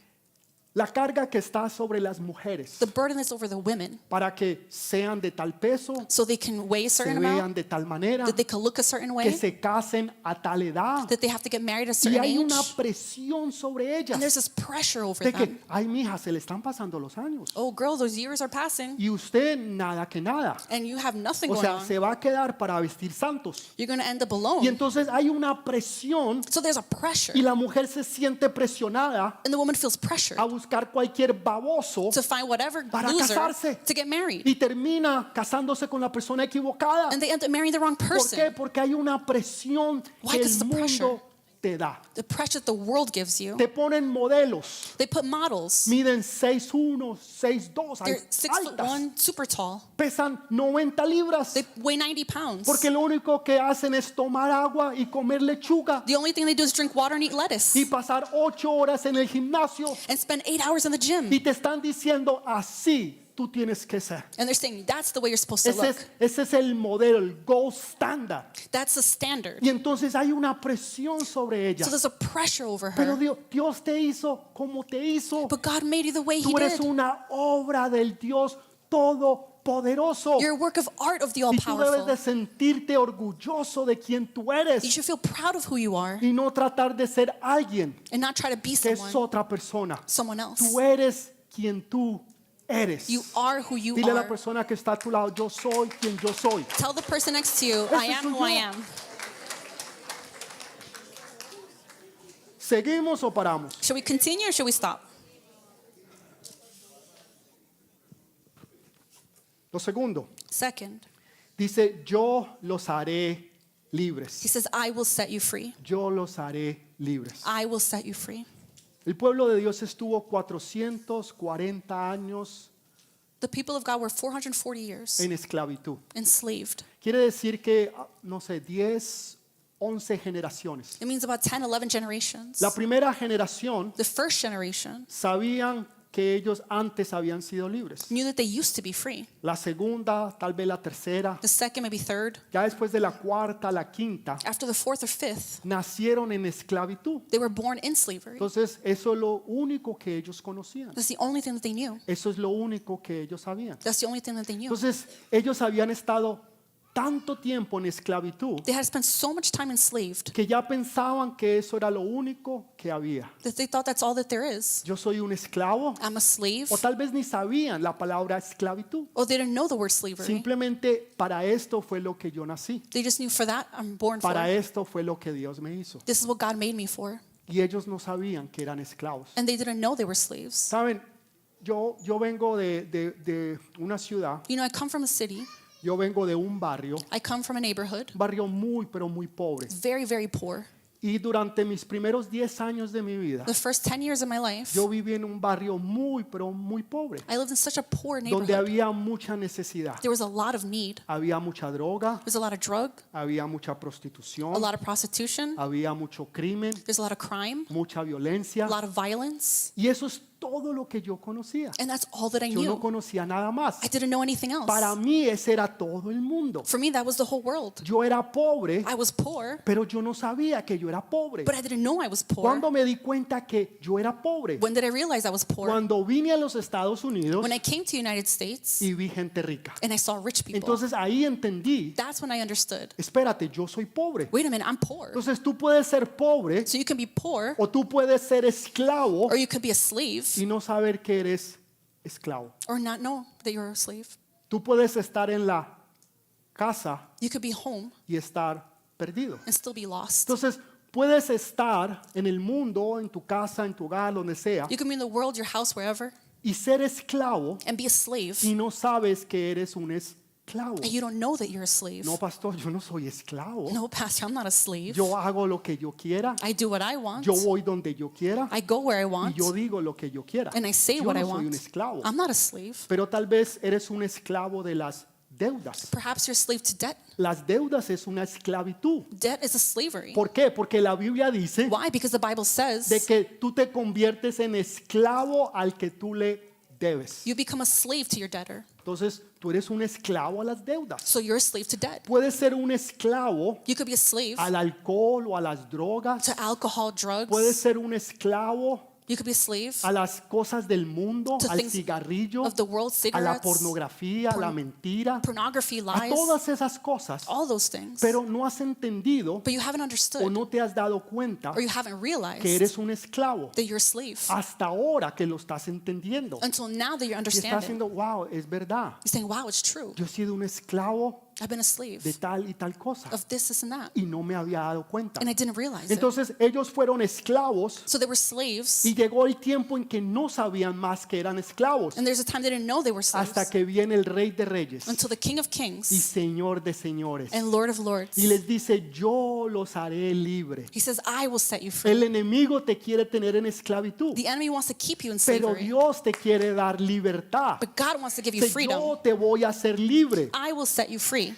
La carga que está sobre las mujeres The burden is over the women para que sean de tal peso, so they can weigh a se certain vean amount, de tal manera, that they can look a certain que way, se casen a tal edad. that they have to get married at a Y certain hay age. una presión sobre And there's ellas this pressure over de them. que, ay, mija, se le están pasando los años. Oh, girl, those years are passing Y usted nada que nada. and you have nothing O going sea, on. se va a quedar para vestir santos. You're going to end up Y alone. entonces hay una presión So there's a pressure. y la mujer se siente presionada And the woman feels pressure a buscar cualquier baboso to find whatever para loser casarse. to get married. y termina casándose con la persona equivocada. And they end up marrying the wrong ¿Por qué? person. Porque hay una presión Why? que el 'Cause the pressure. mundo te da. The pressure that the world gives you. Te ponen modelos, They put models. miden 6'1", 6'2", They're 6'1", altas, super tall. pesan 90 libras, They weigh 90 pounds. porque lo único que hacen es tomar agua y comer lechuga The only thing they do is drink water and eat lettuce y pasar 8 horas en el gimnasio and spend 8 hours in the gym. y te están diciendo así tú tienes que ser. And they're saying that's the way you're supposed to look. Ese es el modelo, el gold standard. That's the standard. Y entonces hay una presión sobre ella. So there's a pressure over Pero her. Dios te hizo como te hizo. But God made you the way He Tú eres did. una obra del Dios todopoderoso. You're a work of art of the Y tú debes de all-powerful. sentirte orgulloso de quien tú eres You should feel proud of who you are y no tratar de ser alguien and not try to be que es someone otra persona. else. Tú eres quien tú eres. You are who you Dile a la are. persona que está a tu lado, yo soy quien yo soy. Tell the person next to you, Ese I am soy who I yo. am. ¿Seguimos o paramos? Should we continue or should we stop? Lo segundo, Second, dice, yo los haré He libres. says, I will set you free. Yo los haré libres. I will set you free. El pueblo de Dios estuvo 440 años The people of God were 440 years en esclavitud. enslaved. Quiere decir que, no sé, 10, 11 generaciones. It means about 10, 11 generations. La primera generación The first generation sabían que ellos antes habían sido libres. knew that they used to be free. La segunda, tal vez la tercera, The second, maybe third. ya después de la cuarta, la quinta, After the fourth or fifth, nacieron en esclavitud. they were born in slavery. Entonces, eso es lo único que ellos conocían. That's the only thing that they knew. Eso es lo único que ellos sabían. That's the only thing that they knew. Entonces, ellos habían estado tanto tiempo en esclavitud They had spent so much time enslaved que ya pensaban que eso era lo único que había. that they thought that's all that there is. Yo soy un esclavo, I'm a slave. o tal vez ni sabían la palabra esclavitud. Oh, they didn't know the word slavery. Simplemente para esto fue lo que yo nací. They just knew for that I'm born Para for. esto fue lo que Dios me hizo. This is what God made me for. Y ellos no sabían que eran esclavos. And they didn't know they were slaves. Saben, yo vengo de una ciudad, You know, I come from a city. yo vengo de un barrio neighborhood, muy, pero muy pobre. very, very poor. Y durante mis primeros 10 años de mi vida, The first 10 years of my life, yo viví en un barrio muy, pero muy pobre, I lived in such a poor donde neighborhood. había mucha necesidad. There was a lot of need. Había mucha droga, There's a lot of drug, había mucha a prostitución, lot of prostitution, había mucho crimen, there's a lot of crime, mucha violencia. a lot of violence, Y eso es todo lo que yo conocía. and that's all that I Yo no knew. conocía nada más. I didn't know anything Para else. mí ese era todo el mundo. For me, that was the whole world. Yo era pobre, I was poor, pero yo no sabía que yo era pobre. but I didn't know I was poor. ¿Cuándo me di cuenta que yo era pobre? When did I realize I was poor? Cuando vine a los Estados Unidos When I came to the United States y vi gente rica. and I saw rich people. Entonces ahí entendí, That's when I understood. espérate, yo soy pobre. Wait a minute, I'm poor. Entonces tú puedes ser pobre So you can be poor o tú puedes ser esclavo or you could be a slave y no saber que eres esclavo. or not know that you're a slave. Tú puedes estar en la casa You could be home y estar perdido. and still be lost. Entonces, puedes estar en el mundo, en tu casa, en tu hogar, donde sea, You can be in the world, your house, wherever, y ser esclavo and be a slave, y no sabes que eres un esclavo. and you don't know that you're a slave. No, pastor, yo no soy esclavo. No, pastor, I'm not a slave. Yo hago lo que yo quiera. I do what I want. Yo voy donde yo quiera. I go where I Y want, yo digo lo que yo quiera. and I say Yo what I no soy un want. esclavo. I'm not a slave. Pero tal vez eres un esclavo de las deudas. Perhaps you're a slave to debt. Las deudas es una esclavitud. Debt is a slavery. ¿Por qué? Porque la Biblia dice Why? Because the Bible de says que tú te conviertes en esclavo al que tú le debes. you become a slave to your debtor. Entonces, tú eres un esclavo a las deudas. So you're a slave to debt. Puedes ser un esclavo You could be a slave al alcohol o a las drogas. to alcohol, Puedes drugs. ser un esclavo You could be a slave a las cosas del mundo, to al things cigarrillo, of the world, a la cigarettes, pornografía, a la mentira, pornography, a lies, todas esas cosas. all those things. Pero no has entendido But you haven't o understood no te has dado cuenta or you haven't que realized eres un esclavo that you're a slave hasta ahora que lo estás entendiendo. until now that you're Y estás understanding. haciendo, wow, es verdad. You're saying, wow, it's true. Yo he sido un esclavo I've been a slave de tal y tal cosa of this and that. y no me había dado cuenta. And I didn't realize it. Entonces ellos fueron esclavos So they were slaves. y llegó el tiempo en que no sabían más que eran esclavos And there's a time they didn't know they were slaves hasta que viene el Rey de Reyes until the King of y Kings Señor de señores and Lord of Lords. y les dice, yo los haré libre. He says, I will set you free. El enemigo te quiere tener en esclavitud, The enemy wants to keep you in pero slavery. Dios te quiere dar libertad. But God wants to give you Dice, freedom. yo te voy a hacer libre. I will set you free.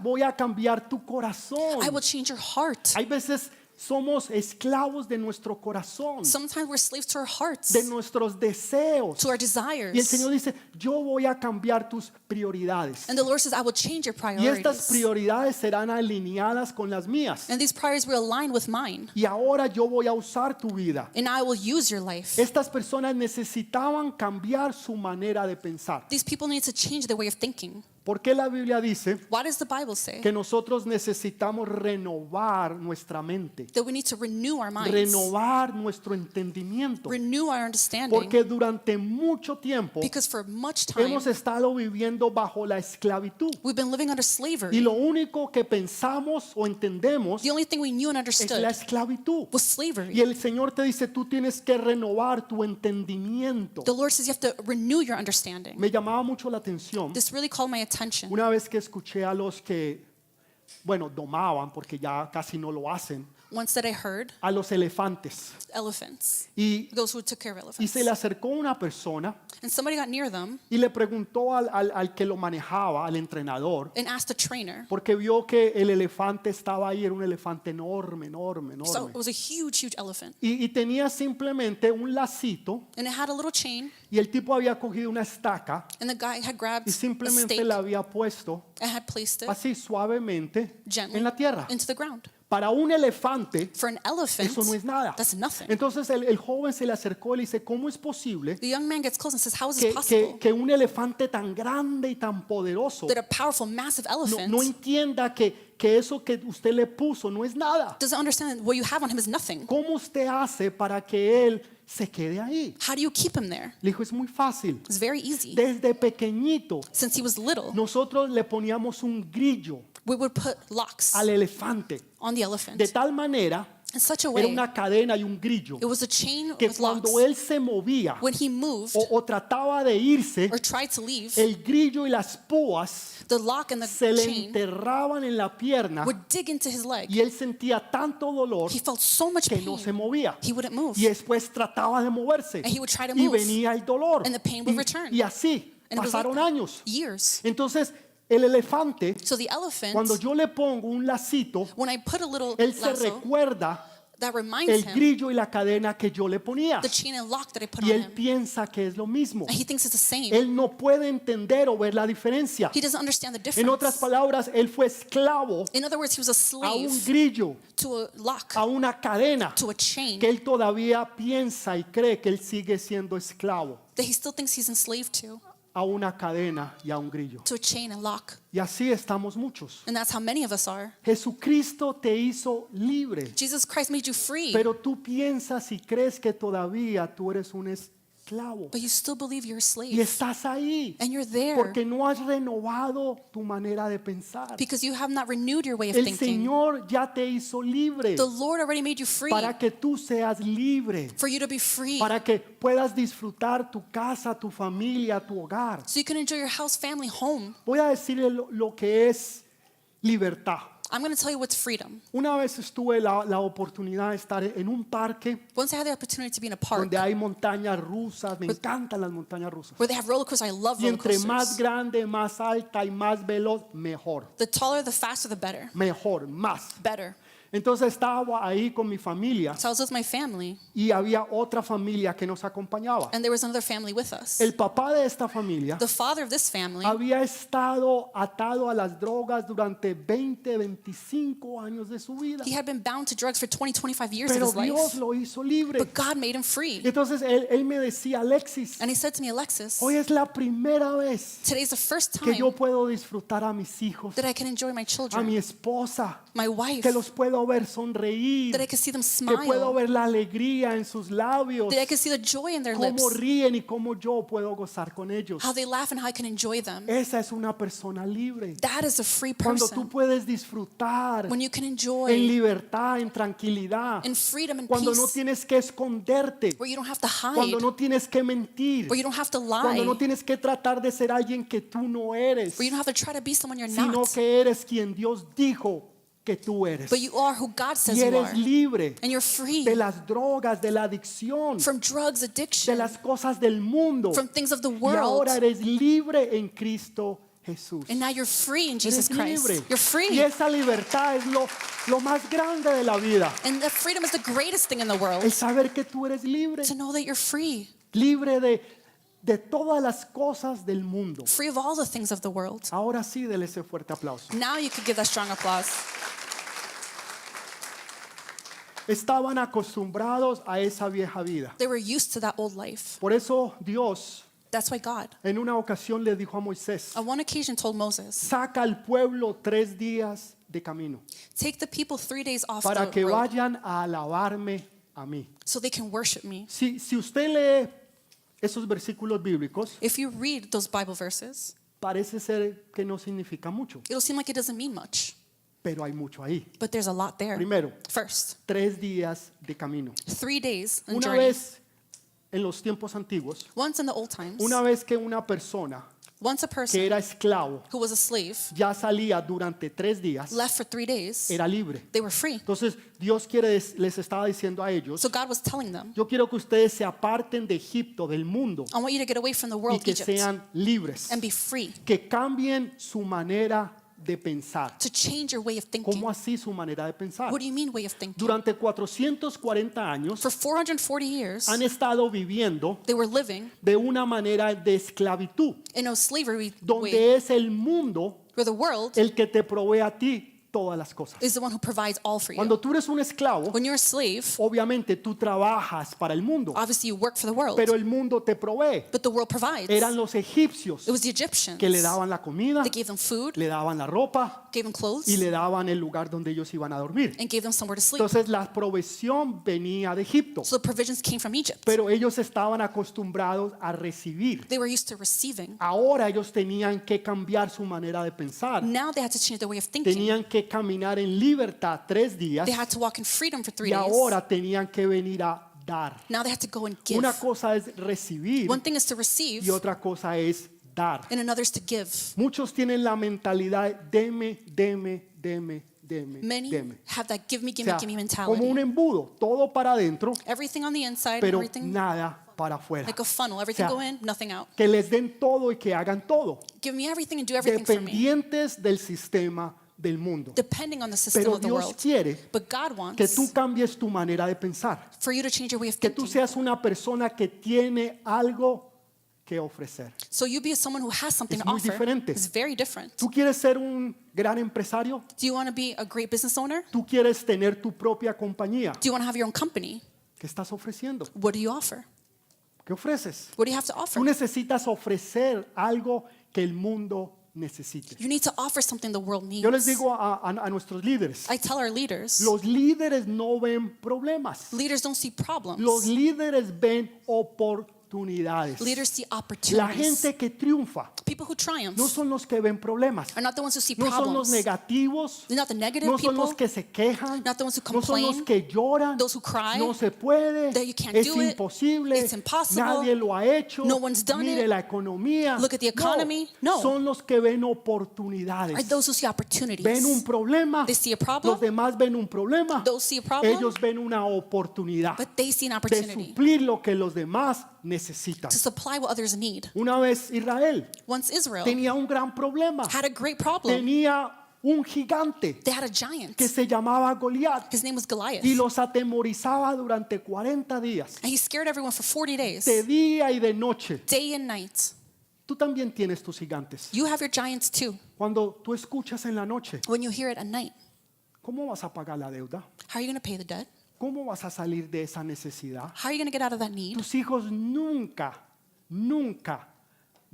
Voy a cambiar tu corazón. I will change your heart. Hay veces somos esclavos de nuestro corazón, Sometimes we're slaves to our hearts, de nuestros deseos. to our Y el desires. Señor dice, yo voy a cambiar tus prioridades. And the Lord says, I will change your Y estas priorities. prioridades serán alineadas con las mías. And these priorities will align with mine. Y ahora yo voy a usar tu vida. And I will use your life. Estas personas necesitaban cambiar su manera de pensar. These people need to change their way of thinking. ¿Por qué la Biblia dice Why does the Bible say que nosotros necesitamos renovar nuestra mente? that we need to renew our minds, Renovar nuestro entendimiento. renew our understanding? Porque durante mucho tiempo Because for much time, hemos estado viviendo bajo la esclavitud. we've been living under Y slavery. lo único que pensamos o entendemos The only thing we knew and es la understood esclavitud. was Y slavery. el Señor te dice, tú tienes que renovar tu entendimiento. The Lord says you have to renew your understanding. Me llamaba mucho la atención This really called my attention. una vez que escuché a los que, bueno, domaban, porque ya casi no lo hacen, Once that I heard a los elefantes. elephants, Y those who took care of se elephants, le acercó una persona and somebody got near them y le preguntó al que lo manejaba, al entrenador, and asked the trainer. porque vio que el elefante estaba ahí, era un elefante enorme, enorme, So enorme. it was a huge, huge elephant, Y tenía simplemente un lacito and it had a little chain, y el tipo había cogido una estaca and the guy had grabbed y a simplemente stake la había puesto and had placed it así suavemente gently en la tierra. into the ground. Para un elefante For an elephant, eso no es nada. that's nothing. Entonces el joven se le acercó y le dice, ¿cómo es posible The young man gets close and says, how is this que, possible que un elefante tan grande y tan poderoso that a powerful, massive elephant no entienda que eso que usted le puso no es nada? doesn't understand that what you have on him is nothing? ¿Cómo usted hace para que él se quede ahí? How do you keep him there? Le dijo, es muy fácil. It's very easy. Desde pequeñito Since he was little, nosotros le poníamos un grillo we would put locks al elefante on the elephant de tal manera, in such a era way. una cadena y un grillo, It was a chain que with locks. cuando él se movía When he moved o trataba de irse, or tried to leave, el grillo y las púas the lock and the se le chain enterraban en la pierna would dig into his leg. y él sentía tanto dolor He felt so much que no se pain, movía. he wouldn't move. Y después trataba de moverse And he would try to y move. venía el dolor. And the pain would return. Y así And it was like pasaron años. years. Entonces el elefante, So the elephant, cuando yo le pongo un lacito, when I put a little él se lasso, recuerda that reminds el him grillo y la cadena que yo le ponía. the chain and lock that I put Y on él him. piensa que es lo mismo. And he thinks it's the same. Él no puede entender o ver la diferencia. He doesn't understand the En otras difference. palabras, él fue esclavo In other words, he was a a un slave grillo, to a lock, a una cadena, to a chain, que él todavía piensa y cree que él sigue siendo esclavo, that he still thinks he's enslaved to a una cadena y a un grillo. a chain and lock. Y así estamos muchos. And that's how many of us are. Jesucristo te hizo libre, Jesus Christ made you free, pero tú piensas y crees que todavía tú eres un esclavo. esclavo. but you still believe you're a Y slave. estás ahí And you're there porque no has renovado tu manera de pensar. because you have not renewed your way of El thinking. Señor ya te hizo libre The Lord already made you free para que tú seas libre, for you to be free para que puedas disfrutar tu casa, tu familia, tu hogar. so you can enjoy your house, family, home. Voy a decirle lo que es libertad. I'm going to tell you what's freedom. Una vez tuve la oportunidad de estar en un parque Once I had the opportunity to be in a park donde hay montañas rusas, me encantan las montañas rusas. where they have roller coasters. I love Y roller entre más coasters. grande, más alta y más veloz, mejor. The taller, the faster, the better. Mejor, más. Better. Entonces estaba ahí con mi familia So I was with my family, y había otra familia que nos acompañaba. and there was another family with us. El papá de esta familia The father of this family había estado atado a las drogas durante 20, 25 años de su vida. he had been bound to drugs for 20, 25 years of Pero his Dios life. lo hizo libre. But God made him free. Entonces él me decía, Alexis, And he said to me, Alexis, hoy es la primera vez today's the first que yo time puedo disfrutar a mis hijos, that I can enjoy my a mi children, esposa, my wife, que los puedo ver sonreír, that I can see them que puedo smile, ver la alegría en sus labios, that I can see the joy in their cómo lips, ríen y cómo yo puedo gozar con ellos. how they laugh and how I can enjoy them. Esa es una persona libre. That is a free Cuando tú person. puedes disfrutar When you can en enjoy libertad, en tranquilidad, in freedom and cuando no peace, tienes que esconderte, where you don't have to cuando hide, no tienes que mentir, where you don't have to cuando lie, no tienes que tratar de ser alguien que tú no eres, where you don't have to try to be someone you're sino not, que eres quien Dios dijo que tú eres. but you are who God says Y you eres are. libre And you're free de las drogas, de la adicción, from drugs, de addiction, las cosas del mundo. from things of the Y world. ahora eres libre en Cristo Jesús. And now you're free in Jesus Eres Christ. libre. You're Y free. esa libertad es lo más grande de la vida. And that freedom is the greatest thing in the world. El saber que tú eres libre. To know that you're free. Libre de todas las cosas del mundo. Free of all the things of the world. Ahora sí, dele ese fuerte aplauso. Now you could give that strong applause. Estaban acostumbrados a esa vieja vida. They were used to that old life. Por eso Dios That's why God, en una ocasión le dijo a Moisés, on one occasion, told Moses, saca al pueblo 3 días de camino take the people 3 days off para the que road vayan a alabarme a mí. so they can worship me. Si usted lee esos versículos bíblicos, If you read those Bible verses, parece ser que no significa mucho, it'll seem like it doesn't mean much, pero hay mucho ahí. but there's a lot there. Primero, First, 3 días de camino. 3 days in Una journey. vez en los tiempos antiguos, Once in the old times, una vez que una persona once a que person era esclavo who was a slave ya salía durante 3 días, left for 3 days, era libre. they were free. Entonces Dios les estaba diciendo a ellos, So God was telling them, yo quiero que ustedes se aparten de Egipto, del mundo, I want you to get away from the y world, que Egypt, sean libres, and be free, que cambien su manera de pensar. to change your way of thinking. ¿Cómo así su manera de pensar? What do you mean way of thinking? Durante 440 años For 440 years, han estado viviendo they were living de una manera de esclavitud, in a slavery way, donde es el mundo where the world el que te provee a ti todas las cosas. is the one who provides all for you. Cuando tú eres un esclavo, When you're a slave, obviamente tú trabajas para el mundo, obviously you work for the world, pero el mundo te provee. but the world provides. Eran los egipcios It was the Egyptians. que le daban la comida, They gave them food, le daban la ropa gave them clothes, y le daban el lugar donde ellos iban a dormir. and gave them somewhere to sleep. Entonces la provisión venía de Egipto, So the provisions came from Egypt. pero ellos estaban acostumbrados a recibir. They were used to receiving. Ahora ellos tenían que cambiar su manera de pensar. Now they had to change their way of thinking. Tenían que caminar en libertad 3 días They had to walk in freedom for 3 y days. ahora tenían que venir a dar. Now they had to go and give. Una cosa es recibir One thing is to receive, y otra cosa es dar. and another is to give. Muchos tienen la mentalidad de deme, deme, deme, deme, Many deme. have that give me, O give sea, me, give me como un mentality. embudo, todo para adentro, Everything on the inside, pero everything nada para afuera. like a funnel. Everything O sea, go in, nothing out. Que les den todo y que hagan todo, Give me everything and do everything for me, dependientes del sistema del mundo. depending on the system Pero of the Dios world. quiere But God que wants tú cambies tu manera de pensar, for you to change your way of que tú thinking. seas una persona que tiene algo que ofrecer. So you be someone who has something Es to muy offer. diferente. It's very different. ¿Tú quieres ser un gran empresario? Do you want to be a great business owner? ¿Tú quieres tener tu propia compañía? Do you want to have your own company? ¿Qué estás ofreciendo? What do you offer? ¿Qué ofreces? What do you have to offer? Tú necesitas ofrecer algo que el mundo necesite. You need to offer something the world needs. Yo les digo a nuestros líderes, I tell our leaders, los líderes no ven problemas, leaders don't see problems. los líderes ven oportunidades. Leaders see La opportunities. gente que triunfa People who triumph no son los que ven problemas, are not the ones who see no son los problems. negativos, They're not the negative no son los people, que se quejan, not the ones who no son los complain, que lloran, those who cry, no se puede, that you can't es do it, imposible, it's impossible, nadie lo ha hecho, no one's done mire it, la economía. look at the economy. No. Son los que ven are oportunidades. those who see opportunities. Ven un problema, They see a problem, los demás ven un problema, those see a problem, ellos ven una oportunidad but they see an de opportunity suplir lo que los demás necesitan. to supply what others need. Una vez Israel Once Israel tenía un gran problema, had a great problem. tenía un gigante They had a giant. que se llamaba Goliat His name was Goliath. y los atemorizaba durante 40 días, And he scared everyone for 40 days, de día y de noche. day and night. Tú también tienes tus gigantes. You have your giants too. Cuando tú escuchas en la noche, When you hear it at night, ¿cómo vas a pagar la deuda? how are you going to pay the debt? ¿Cómo vas a salir de esa necesidad? How are you going to get out of that need? Tus hijos nunca, nunca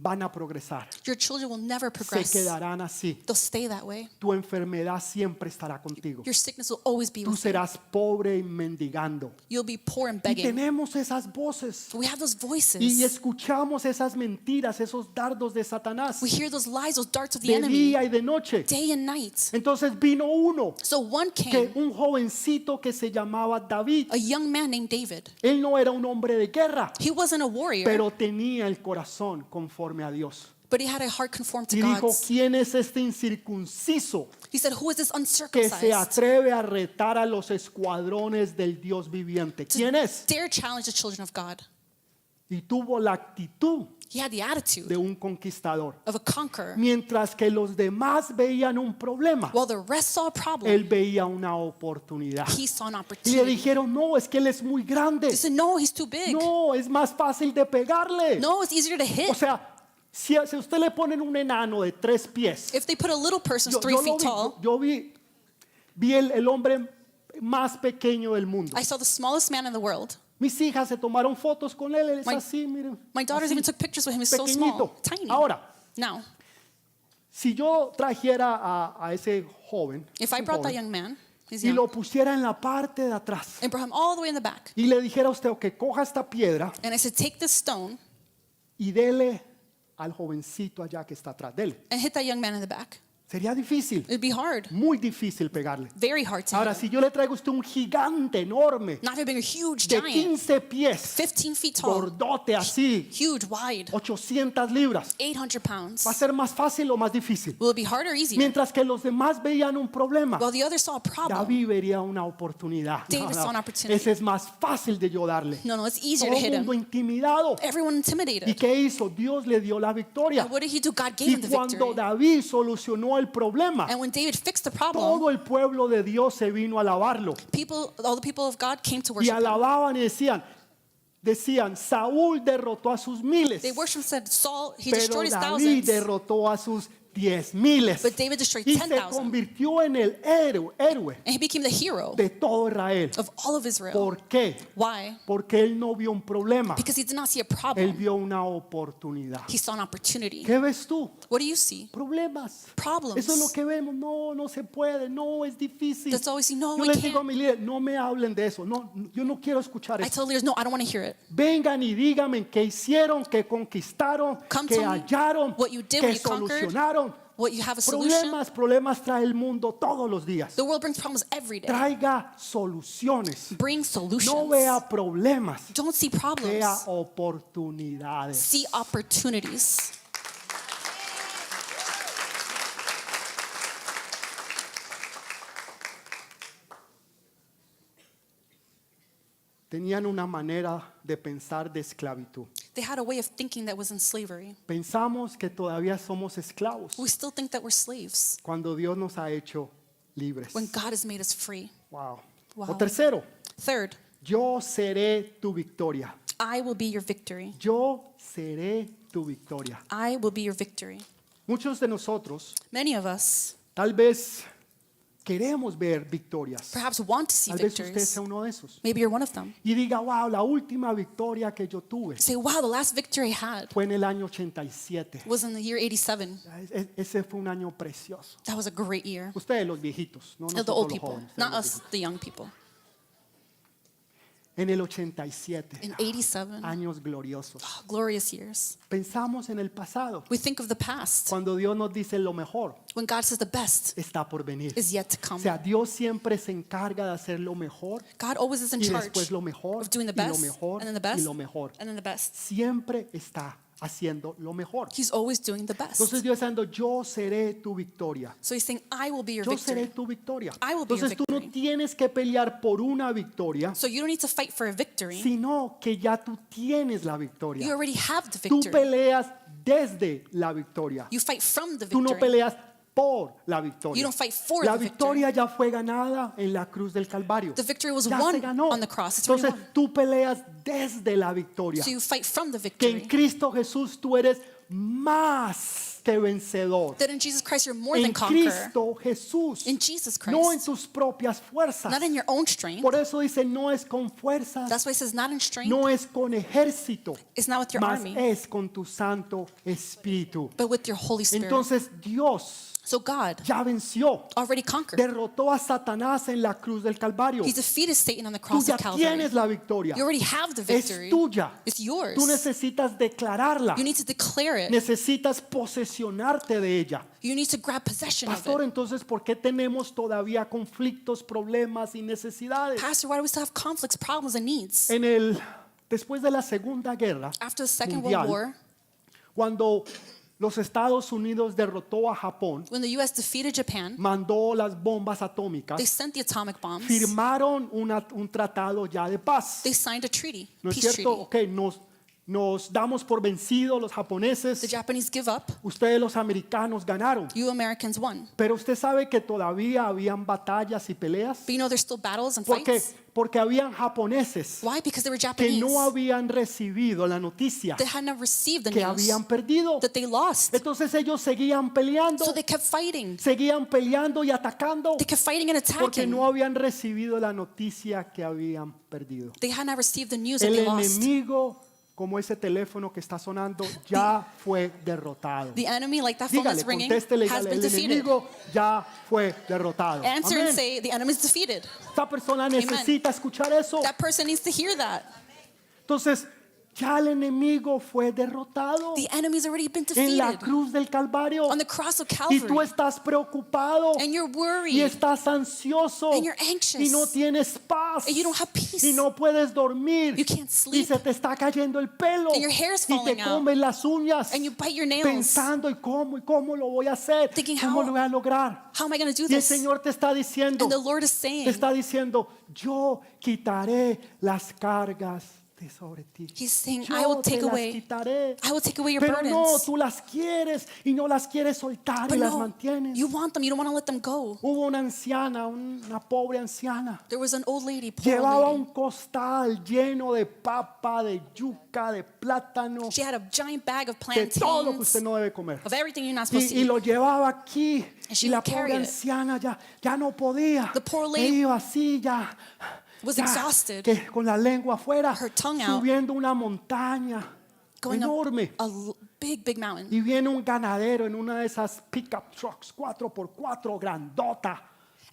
van a progresar. Your children will never Se progress. quedarán así. They'll stay that way. Tu enfermedad siempre estará contigo. Your sickness will always be Tú with you. serás pobre y mendigando. You'll be poor and Y begging. tenemos esas voces. We have those Y voices. escuchamos esas mentiras, esos dardos de Satanás, We hear those lies, those darts of the de enemy, día y de noche. day and night. Entonces vino uno, So one que came, un jovencito que se llamaba David. a young man named David. Él no era un hombre de guerra, He wasn't a warrior, pero tenía el corazón conforme a Dios. but he had a heart conformed to Y dijo, God's. ¿quién es este incircunciso He said, who is this que se uncircumcised? atreve a retar a los escuadrones del Dios viviente? ¿Quién es? Dare challenge the children of God. Y tuvo la actitud He had the attitude de un conquistador. of a conqueror. Mientras que los demás veían un problema, While the rest saw a problem, él veía una oportunidad. he saw an Y le opportunity. dijeron, no, es que él es muy grande. He said, no, he's too big. No, es más fácil de pegarle. No, it's easier to hit. O sea, si a usted le ponen un enano de 3 pies, If they put a little person who's 3 yo lo feet vi, tall, yo vi el hombre más pequeño del mundo. I saw the smallest man in the world. Mis hijas se tomaron fotos con él, él es My- así, miren. My daughters así, even took pictures with him. He's so small, pequeñito. tiny. Ahora, Now, si yo trajera a ese joven if I un brought that joven, young man, he's y young, lo pusiera en la parte de atrás and brought him all the way in the back, y le dijera a usted que coja esta piedra and I said, take this stone y dele al jovencito allá que está atrás de él, and hit that young man in the back, sería difícil, it'd be hard, muy difícil pegarle. very hard to Ahora, hit. si yo le traigo a usted un gigante enorme Not even a huge de giant, 15 pies, 15 feet tall, gordote así, huge, wide, 800 libras, 800 pounds. ¿va a ser más fácil o más difícil? Will it be hard or easier? Mientras que los demás veían un problema, Well, the others saw a problem. David vería una oportunidad. David saw an opportunity. Ese es más fácil de yo darle. No, it's easier Todo to el hit mundo him. intimidado. Everyone ¿Y intimidated. qué hizo? Dios le dio la victoria. And what did he do? God gave Y him the cuando victory. David solucionó el problema, And when David fixed the problem, todo el pueblo de Dios se vino a alabarlo. all the people of God came to Y worship him. alababan y decían, Saúl derrotó a sus miles, They worshiped and said, Saul, he pero destroyed his David thousands, derrotó a sus 10,000. but David destroyed Y se 10,000. convirtió en el héroe And he became the hero de todo Israel. of all of Israel. ¿Por qué? Why? Porque él no vio un problema, Because he did not see a él problem. vio una oportunidad. He saw an opportunity. ¿Qué ves tú? What do you see? Problemas. Problems. Eso es lo que vemos. No, no se puede. No, es difícil. That's all we see. No, Yo we les digo a can't. mi líder, no me hablen de eso. No, yo no quiero escuchar I eso. tell leaders, no, I don't want to hear it. Vengan y díganme qué hicieron, qué conquistaron, Come qué tell me hallaron, what you did, qué what you conquered. solucionaron. What you have a solution. Problemas trae el mundo todos los días. The world brings problems every day. Traiga soluciones. Bring No solutions. vea problemas, Don't see vea problems. oportunidades. See opportunities. Tenían una manera de pensar de esclavitud. They had a way of thinking that was in slavery. Pensamos que todavía somos esclavos We still think that we're slaves cuando Dios nos ha hecho libres. when God has made us free. Wow. Wow. O tercero, Third, yo seré tu victoria. I will be your victory. Yo seré tu victoria. I will be your victory. Muchos de nosotros Many of us tal vez queremos ver victorias. perhaps want to see Tal vez usted victories. sea uno de esos. Maybe you're one of them. Y diga, wow, la última victoria que yo tuve Say, wow, the last victory I had fue en el año 87. was in the year 87. Ese fue un año precioso. That was a great year. Ustedes los viejitos, no The nosotros old los people, jóvenes. not ustedes los us, viejitos. the young people. En el 87, in 87. años gloriosos. Glorious years. Pensamos en el pasado, We think of the past cuando Dios nos dice lo mejor when God says the best está por venir. is yet to O come. sea, Dios siempre se encarga de hacer lo mejor God always is in y charge después lo mejor of doing the y lo best, mejor and then the y best, lo mejor. and then the best. Siempre está haciendo lo mejor. He's always doing the best. Entonces Dios está diciendo, yo seré tu victoria. So he's saying, I will be your Yo seré victory. tu victoria. I will be your Entonces tú no victory. tienes que pelear por una victoria, So you don't need to fight for a victory. sino que ya tú tienes la You victoria. already have the Tú victory. peleas desde la victoria. You fight from the Tú no victory. peleas por la You victoria. don't fight for La the victory. victoria ya fue ganada en la cruz del Calvario. The victory was Ya se won ganó. on the cross. It's already Entonces won. tú peleas desde la victoria. So you fight from the Que en victory. Cristo Jesús tú eres más que vencedor. That in Jesus Christ you're more En than conqueror. Cristo Jesús. In Jesus No en Christ. tus propias fuerzas. Not in your own strength. Por eso dice, no es con fuerzas, That's why it says not in strength. no es con ejército, It's not with your mas army, es con tu Santo Espíritu. but with your Holy Spirit. Entonces Dios So God ya venció, already conquered. derrotó a Satanás en la cruz del Calvario. He defeated Satan on the Tú cross ya of Calvary. tienes la victoria. You already have the Es victory. tuya. It's yours. Tú necesitas declararla. You need to declare it. Necesitas posesionarte de ella. You need to grab possession of Pastor, it. entonces, ¿por qué tenemos todavía conflictos, problemas y necesidades? Pastor, why do we still have conflicts, problems, and needs? Después de la Segunda Guerra After the Second Mundial, World War, cuando los Estados Unidos derrotó a Japón, when the U.S. defeated Japan, mandó las bombas atómicas, they sent the atomic bombs. firmaron un tratado ya de paz. They signed a treaty, ¿No es peace cierto? treaty. Ok, nos damos por vencidos los The japoneses, Japanese give up. ustedes los americanos ganaron. You Americans won. Pero usted sabe que todavía habían batallas y peleas. But you know there's still battles and ¿Por qué? fights. Porque habían japoneses Why? Because they were que Japanese. no habían recibido la noticia They had not received the que news habían perdido. that they lost. Entonces ellos seguían peleando, So they kept fighting. y atacando They kept fighting and porque attacking. no habían recibido la noticia que habían perdido. They had not received the news that El they lost. enemigo, como ese teléfono que está sonando, ya fue derrotado. The enemy, like that phone Dígale, that's ringing, contéstele, has dígale, been el defeated. enemigo ya fue derrotado. Answer Amén. and say, the enemy's defeated. Esta persona necesita escuchar eso. That person needs to hear that. Entonces, ya el enemigo fue derrotado The enemy's already been en la defeated cruz del Calvario. on the cross of Y tú Calvary. estás preocupado And you're y worried. estás ansioso And you're anxious. y no tienes paz And you don't have peace. y no puedes dormir You can't y sleep. se te está cayendo el pelo And your hair's y te falling out. comes las uñas And you bite your nails. pensando y cómo lo voy a hacer, Thinking, cómo how- lo voy a lograr. How am I going to do Y el this? Señor te está diciendo, And the Lord is saying, yo quitaré las cargas de sobre ti. He's saying, Yo I will te take las away, quitaré. I will take away your Pero no, burdens. tú las quieres y no las quieres soltar y But las no, mantienes. you want them. You don't want to let them go. Hubo una anciana, una pobre anciana, There was an old lady, poor llevaba lady. un costal lleno de papa, de yuca, de plátano, She had a giant bag of de todo lo que plantains, usted no debe comer. of everything you're not supposed to Y eat. lo llevaba aquí And she y la would carry pobre it. anciana ya no podía. The poor E lady iba así was ya, exhausted, que con la lengua afuera, her tongue out, subiendo una montaña going enorme. up a big mountain. Y viene un ganadero en una de esas pickup trucks 4x4 grandota.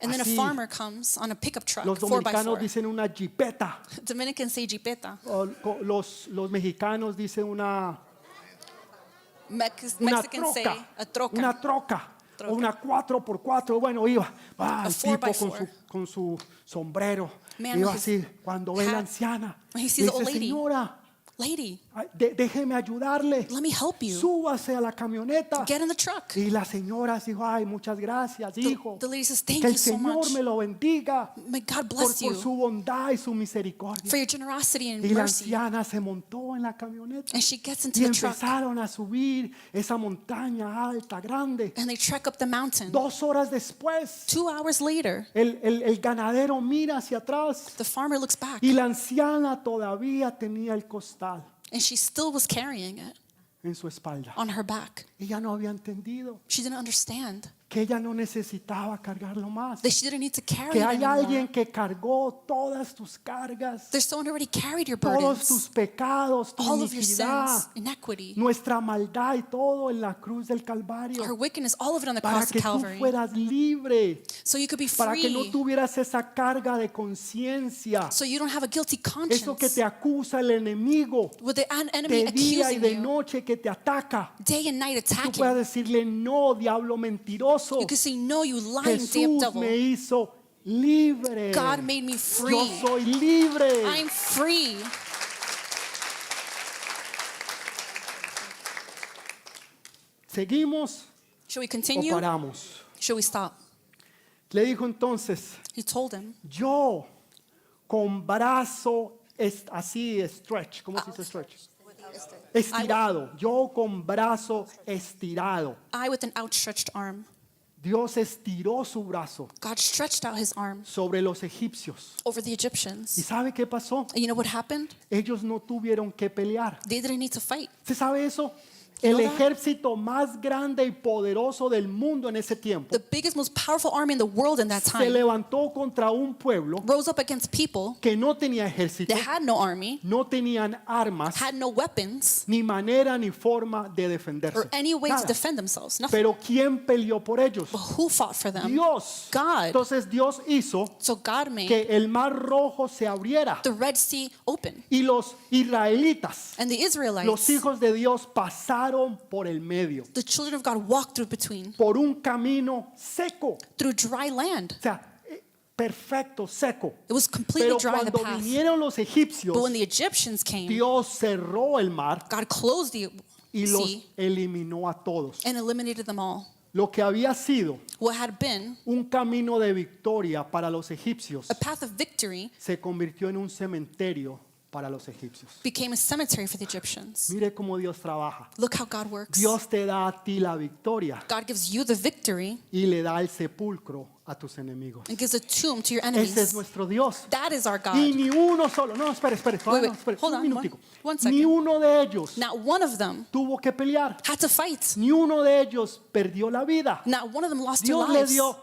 And then a así. farmer comes on a pickup truck, Los 4x4. dominicanos dicen una jipeta. Dominicans say jipeta. Los mexicanos dicen una Mexicans say a troca. Una troca. Troca. O una 4x4. Bueno, iba el tipo 4x4. con su sombrero. Man Iba with his así. Cuando ve la hat. anciana, When he le sees the old dice, lady. señora, Lady, ay, déjeme ayudarle. let me help you. Súbase a la camioneta. Get in the truck. Y la señora dijo, ay, muchas gracias, hijo. The lady says, thank Que el you so Señor much. me lo bendiga May God por bless you su bondad y su misericordia. for your generosity and Y la mercy. anciana se montó en la camioneta And she gets into y the truck empezaron a subir esa montaña alta, grande. and they trek up the mountain. 2 horas después, 2 hours later, el ganadero mira hacia atrás the farmer looks back y la anciana todavía tenía el costal and she still was carrying it en su espalda. on her back. Ella no había entendido. She didn't understand. que ella no necesitaba cargarlo más. that she didn't need to carry Que it hay alguien anymore. que cargó todas tus cargas, There's someone who already carried your todos burdens, tus pecados, tu all of your iniquidad, sins, iniquity, nuestra maldad y todo en la cruz del Calvario, our wickedness, all of it on the para cross que of tú Calvary, fueras libre, so you could be para que no free, tuvieras esa carga de conciencia, so you don't have a guilty eso que conscience te acusa el enemigo with the enemy de día y accusing de you noche que te ataca. day and night, Tú attacking. puedes decirle no, diablo mentiroso. You can say, no, you lying damn Jesús devil. me hizo libre. God made me Yo free. soy libre. I'm free. ¿Seguimos Should we o continue? paramos? Should we stop? Le dijo entonces, He told him, yo con brazo así stretch, ¿cómo se dice stretch? Estirado, yo con brazo estirado. I with an outstretched arm. Dios estiró su brazo God stretched out his arm sobre los egipcios. over the ¿Y Egyptians. sabe qué pasó? And you know what happened? Ellos no tuvieron que pelear. They didn't need to fight. ¿Se sabe eso? El know that? ejército más grande y poderoso del mundo en ese tiempo The biggest, most powerful army in the world in that se time levantó contra un pueblo rose up against people que no tenía ejército, that had no army, no tenían armas, had no weapons, ni manera ni forma de or defenderse. any way to Nada. defend themselves. Nothing. Pero ¿quién peleó por ellos? But who fought for them? Dios. God. Entonces Dios hizo So God made que el mar rojo se abriera the Red Sea open. y los israelitas, And the los Israelites, hijos de Dios, pasaron por el medio, the children of God, walked through between, por un camino seco, through dry land. o sea, perfecto, seco. It was completely Pero dry, the cuando path. vinieron los egipcios, But when the Egyptians came, Dios cerró el mar God closed the y los sea eliminó a todos. and eliminated them all. Lo que había sido What had been un camino de victoria para los egipcios a path of victory se convirtió en un cementerio para los egipcios. became a cemetery for the Egyptians. Mire cómo Dios trabaja. Look how God works. Dios te da a ti la victoria God gives you the victory y le da el sepulcro a tus enemigos. and gives a tomb to your Ese es enemies. nuestro Dios. That is our Y God. ni uno solo, no, espere, todavía Wait, no, espere, hold un on, minutico. one second. Ni uno de ellos Not one of them tuvo que pelear. had to fight. Ni uno de ellos perdió la vida. Not one of them lost their Dios le lives. dio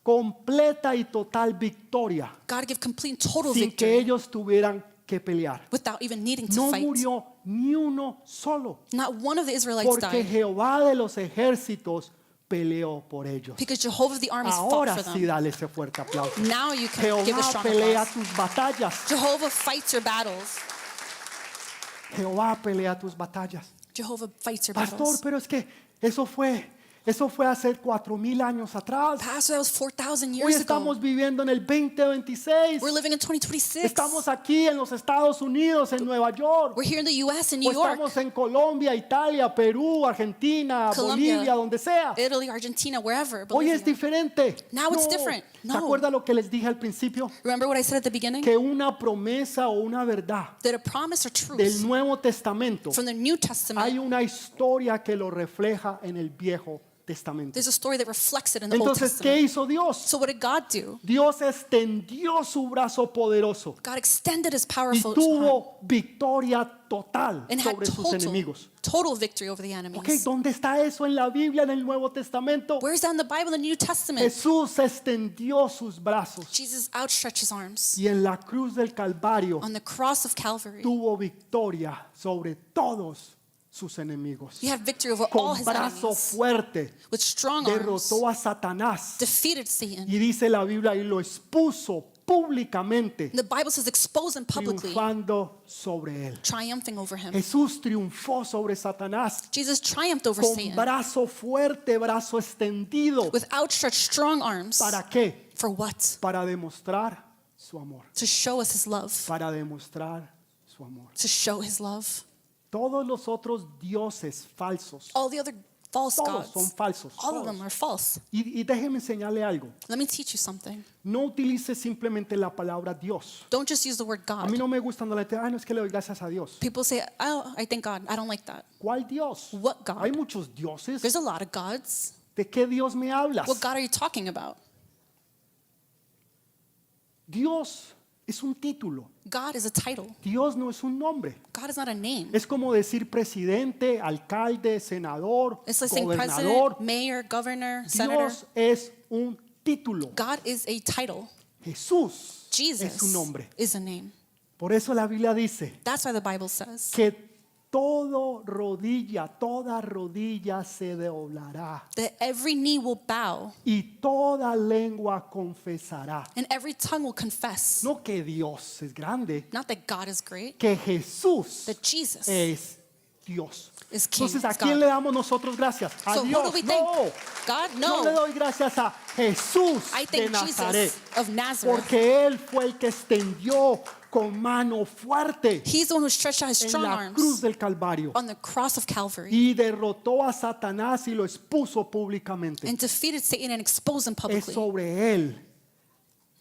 completa y total victoria God gave complete and total sin que victory ellos tuvieran que pelear. without even needing to No fight. murió ni uno solo, Not one of the Israelites porque died Jehová de los ejércitos peleó por ellos. because Jehovah of the armies fought Ahora for sí, them. dale ese fuerte aplauso. Now you can give a Jehová strong pelea applause. tus batallas. Jehovah fights your battles. Jehová pelea tus batallas. Jehovah fights your Pastor, battles. pero es que eso fue hace 4,000 años atrás. Pastor, that was 4,000 Hoy years ago. estamos viviendo en el 2026. We're living in 2026. Estamos aquí en los Estados Unidos, en Nueva York. We're here in the U.S. and O New York, estamos en Colombia, Italia, Perú, Argentina, Colombia, Bolivia, donde sea. Italy, Argentina, wherever. Hoy es Bolivia. diferente. Now it's different. ¿Se No. acuerda lo que les dije al principio? Remember what I said at the beginning? Que una promesa o una verdad That a promise or del truth Nuevo Testamento, from the New hay Testament, una historia que lo refleja en el Viejo Testamento. there's a story that reflects it in the Old Entonces, ¿qué Testament. hizo Dios? So what did God do? Dios extendió su brazo poderoso God extended his y powerful hand tuvo victoria total and had sobre sus enemigos. total victory over the Ok, enemies. ¿dónde está eso en la Biblia, en el Nuevo Testamento? Where's that in the Bible, in the New Testament? Jesús extendió sus brazos Jesus outstretched his arms y en la cruz del Calvario on the cross of Calvary. tuvo victoria sobre todos sus enemigos. He had victory over all Con his brazo enemies. fuerte With strong arms, derrotó a Satanás defeated Satan. y dice la Biblia y lo expuso públicamente, And the Bible says expose him publicly, triunfando sobre él. triumphing over him. Jesús triunfó sobre Satanás Jesus triumphed over con Satan brazo fuerte, brazo extendido. with outstretched strong arms. ¿Para qué? For what? Para demostrar su amor. To show us his love. Para demostrar su amor. To show his love. Todos los otros dioses falsos, All the other false todos son gods, falsos. all of todos. them are false. Y déjeme enseñarle algo. Let me teach you something. No utilice simplemente la palabra Dios. Don't just use the word A mí God. no me gusta cuando la gente, ay, no es que le doy gracias a Dios. People say, oh, I thank God. I don't like that. ¿Cuál Dios? What God? Hay muchos dioses. There's a lot of gods. ¿De qué Dios me hablas? What God are you talking about? Dios es un título. God is a title. Dios no es un nombre. God is not a name. Es como decir presidente, alcalde, senador, It's like saying gobernador. president, mayor, governor, senator. Dios es un título. God is a title. Jesús es Jesus un nombre. is a name. Por eso la Biblia dice That's why the Bible says que toda rodilla se doblará that every knee will bow y toda lengua confesará. and every tongue will confess. No que Dios es grande, Not that God is great, que Jesús that Jesus es Dios. is King. Entonces, ¿a is quién God. le damos nosotros gracias? A So who Dios. do we thank? No. God? Yo le No. doy gracias a Jesús I de thank Nazaret. Jesus of Nazareth. Porque Él fue el que extendió con mano fuerte He's the one who stretched out his en strong la cruz arms del Calvario on the cross of Calvary y derrotó a Satanás y lo expuso públicamente. and defeated Satan and exposed him Es publicly. sobre Él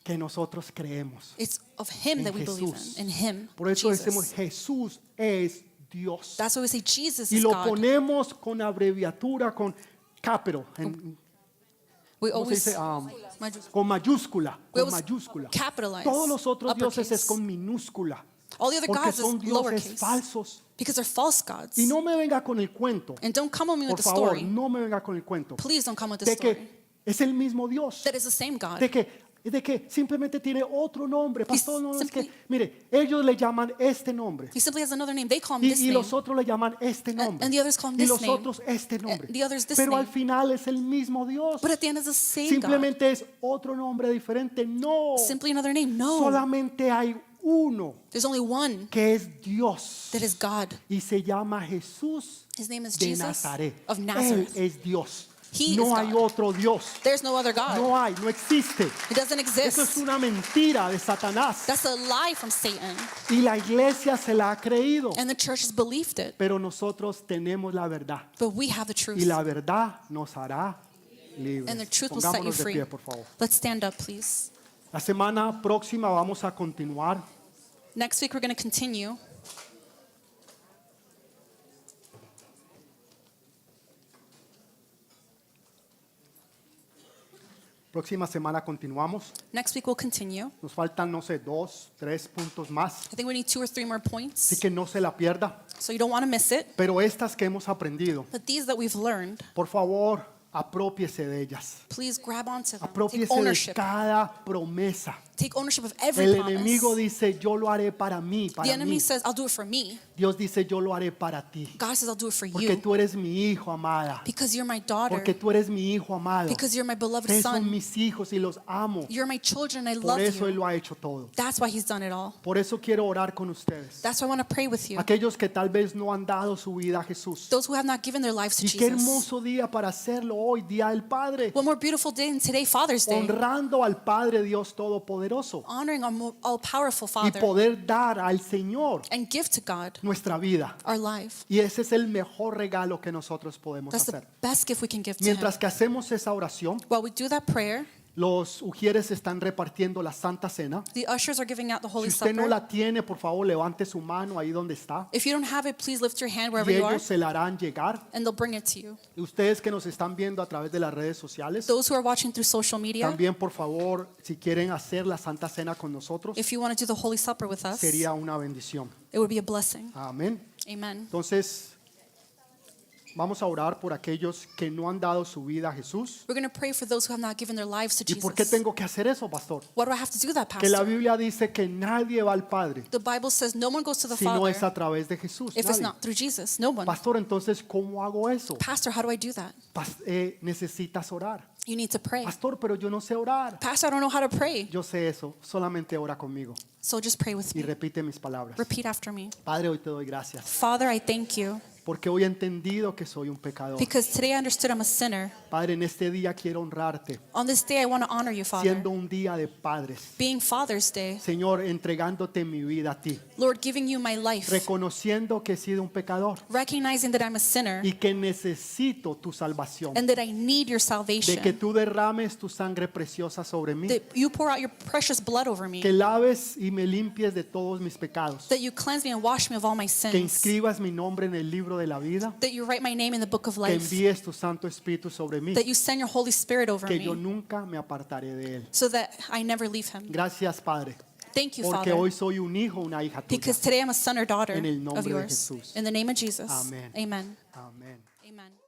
que nosotros creemos. It's of him En that we believe Jesús. in him. Por eso decimos Jesus. Jesús es Dios. That's why we say Jesus Y is lo God. ponemos con abreviatura, con capero, We ¿cómo se always, dice? Maju- Con mayúscula, we con always mayúscula. capitalize Todos los otros dioses es uppercase. con minúscula, All the other porque gods son is dioses lowercase falsos. because they're false gods. Y no me venga con el cuento, And don't come on me with por the favor, story. no me venga con el cuento, Please don't come with the de story. que es el mismo Dios, That is the same God. de que simplemente tiene otro nombre. Pastor, no, es que, simply- mire, ellos le llaman este nombre. He simply has another name. They call him this Y name. los otros le llaman este nombre. and the others call him Y this los name. otros este nombre. And the others this Pero name. al final es el mismo Dios. But at the end, it's the same God. Simplemente es otro nombre diferente. No. Simply another name. No. Solamente hay uno There's only one que es Dios. that is God. Y se llama Jesús His name is de Jesus Nazaret. of Él Nazareth. es Dios. He No is hay God. otro Dios. There's no other God. No hay, no existe. It doesn't Eso es exist. una mentira de Satanás. That's a lie from Satan. Y la iglesia se la ha creído. And the church has believed it. Pero nosotros tenemos la verdad. But we have the truth. Y la verdad nos hará libres. And the truth will set you Pongámonos de free. pie, por favor. Let's stand up, please. La semana próxima vamos a continuar Next week, we're going to continue. Próxima semana continuamos. Next week, we'll continue. Nos faltan, no sé, 2, 3 puntos más. I think we need 2 or 3 more Así points. que no se la pierda. So you don't want to miss it. Pero estas que hemos aprendido, But these that we've learned, por favor, apropiese de ellas. please grab onto them. Take Apropiese de ownership. cada promesa. Take ownership of every El promise. enemigo dice, yo lo haré para mí, The para enemy mí. says, I'll do it for me. Dios dice, yo lo haré para ti. God says, I'll do it for Porque you. tú eres mi hijo, amada. Because you're my daughter. Porque tú eres mi hijo, amado. Because you're my beloved Ustedes son son. mis hijos y los amo. You're my children. I Por love eso Él you. lo ha hecho todo. That's why he's done it all. Por eso quiero orar con ustedes. That's why I want to pray with you. Aquellos que tal vez no han dado su vida a Jesús. Those who have not given their lives to Y qué Jesus. hermoso día para hacerlo hoy, Día del Padre. One more beautiful day than today, Father's Day. Honrando al Padre Dios Todopoderoso. Honoring our all-powerful Y Father. poder dar al Señor And give to God nuestra vida. our life. Y ese es el mejor regalo que nosotros podemos That's the hacer. best gift we can give to Him. Mientras que hacemos esa oración, While we do that prayer, los ujieres están repartiendo la Santa Cena. the ushers are giving out the Si Holy usted no Supper. la tiene, por favor, levante su mano ahí donde está. If you don't have it, please lift your hand Y wherever you are, ellos se la harán llegar. and they'll bring it to you. Y ustedes que nos están viendo a través de las redes sociales, Those who are watching through social media, también, por favor, si quieren hacer la Santa Cena con nosotros, if you want to do the Holy Supper with us, sería una bendición. it would be a blessing. Amén. Amen. Entonces, vamos a orar por aquellos que no han dado su vida a Jesús. We're going to pray for those who have not given their lives to ¿Y por qué Jesus. tengo que hacer eso, pastor? Why do I have to do that, Que la Pastor? Biblia dice que nadie va al Padre The Bible says no one goes to the si no es Father a través de Jesús. if it's Nadie. not through Jesus. No one. Pastor, entonces, ¿cómo hago eso? Pastor, how do I do that? Necesitas orar. You need to pray. Pastor, pero yo no sé orar. Pastor, I don't know how to pray. Yo sé eso, solamente ora conmigo So just pray with y me. repite mis palabras. Repeat after me. Padre, hoy te doy gracias Father, I thank you porque hoy he entendido que soy un pecador. because today I understood I'm a sinner. Padre, en este día quiero honrarte, On this day, I want to honor you, Father. siendo un día de padres. Being Father's Day, Señor, entregándote mi vida a ti, Lord, giving you my life, reconociendo que he sido un pecador recognizing that I'm a sinner y que necesito tu salvación, and that I need your de salvation, que tú derrames tu sangre preciosa sobre mí, that you pour out your precious blood over me, que laves y me limpies de todos mis pecados, that you cleanse me and wash me of all my que sins, inscribas mi nombre en el libro de la vida, that you write my name in the book of que life, envíes tu Santo Espíritu sobre mí, that you send your Holy Spirit over que yo me nunca me apartaré de él. so that I never leave him. Gracias, Padre, Thank you, Porque Father, hoy soy un hijo, una hija tuya. because today I'm a son or daughter En el nombre of de yours. Jesús. In the name of Jesus. Amén. Amen. Amén. Amen.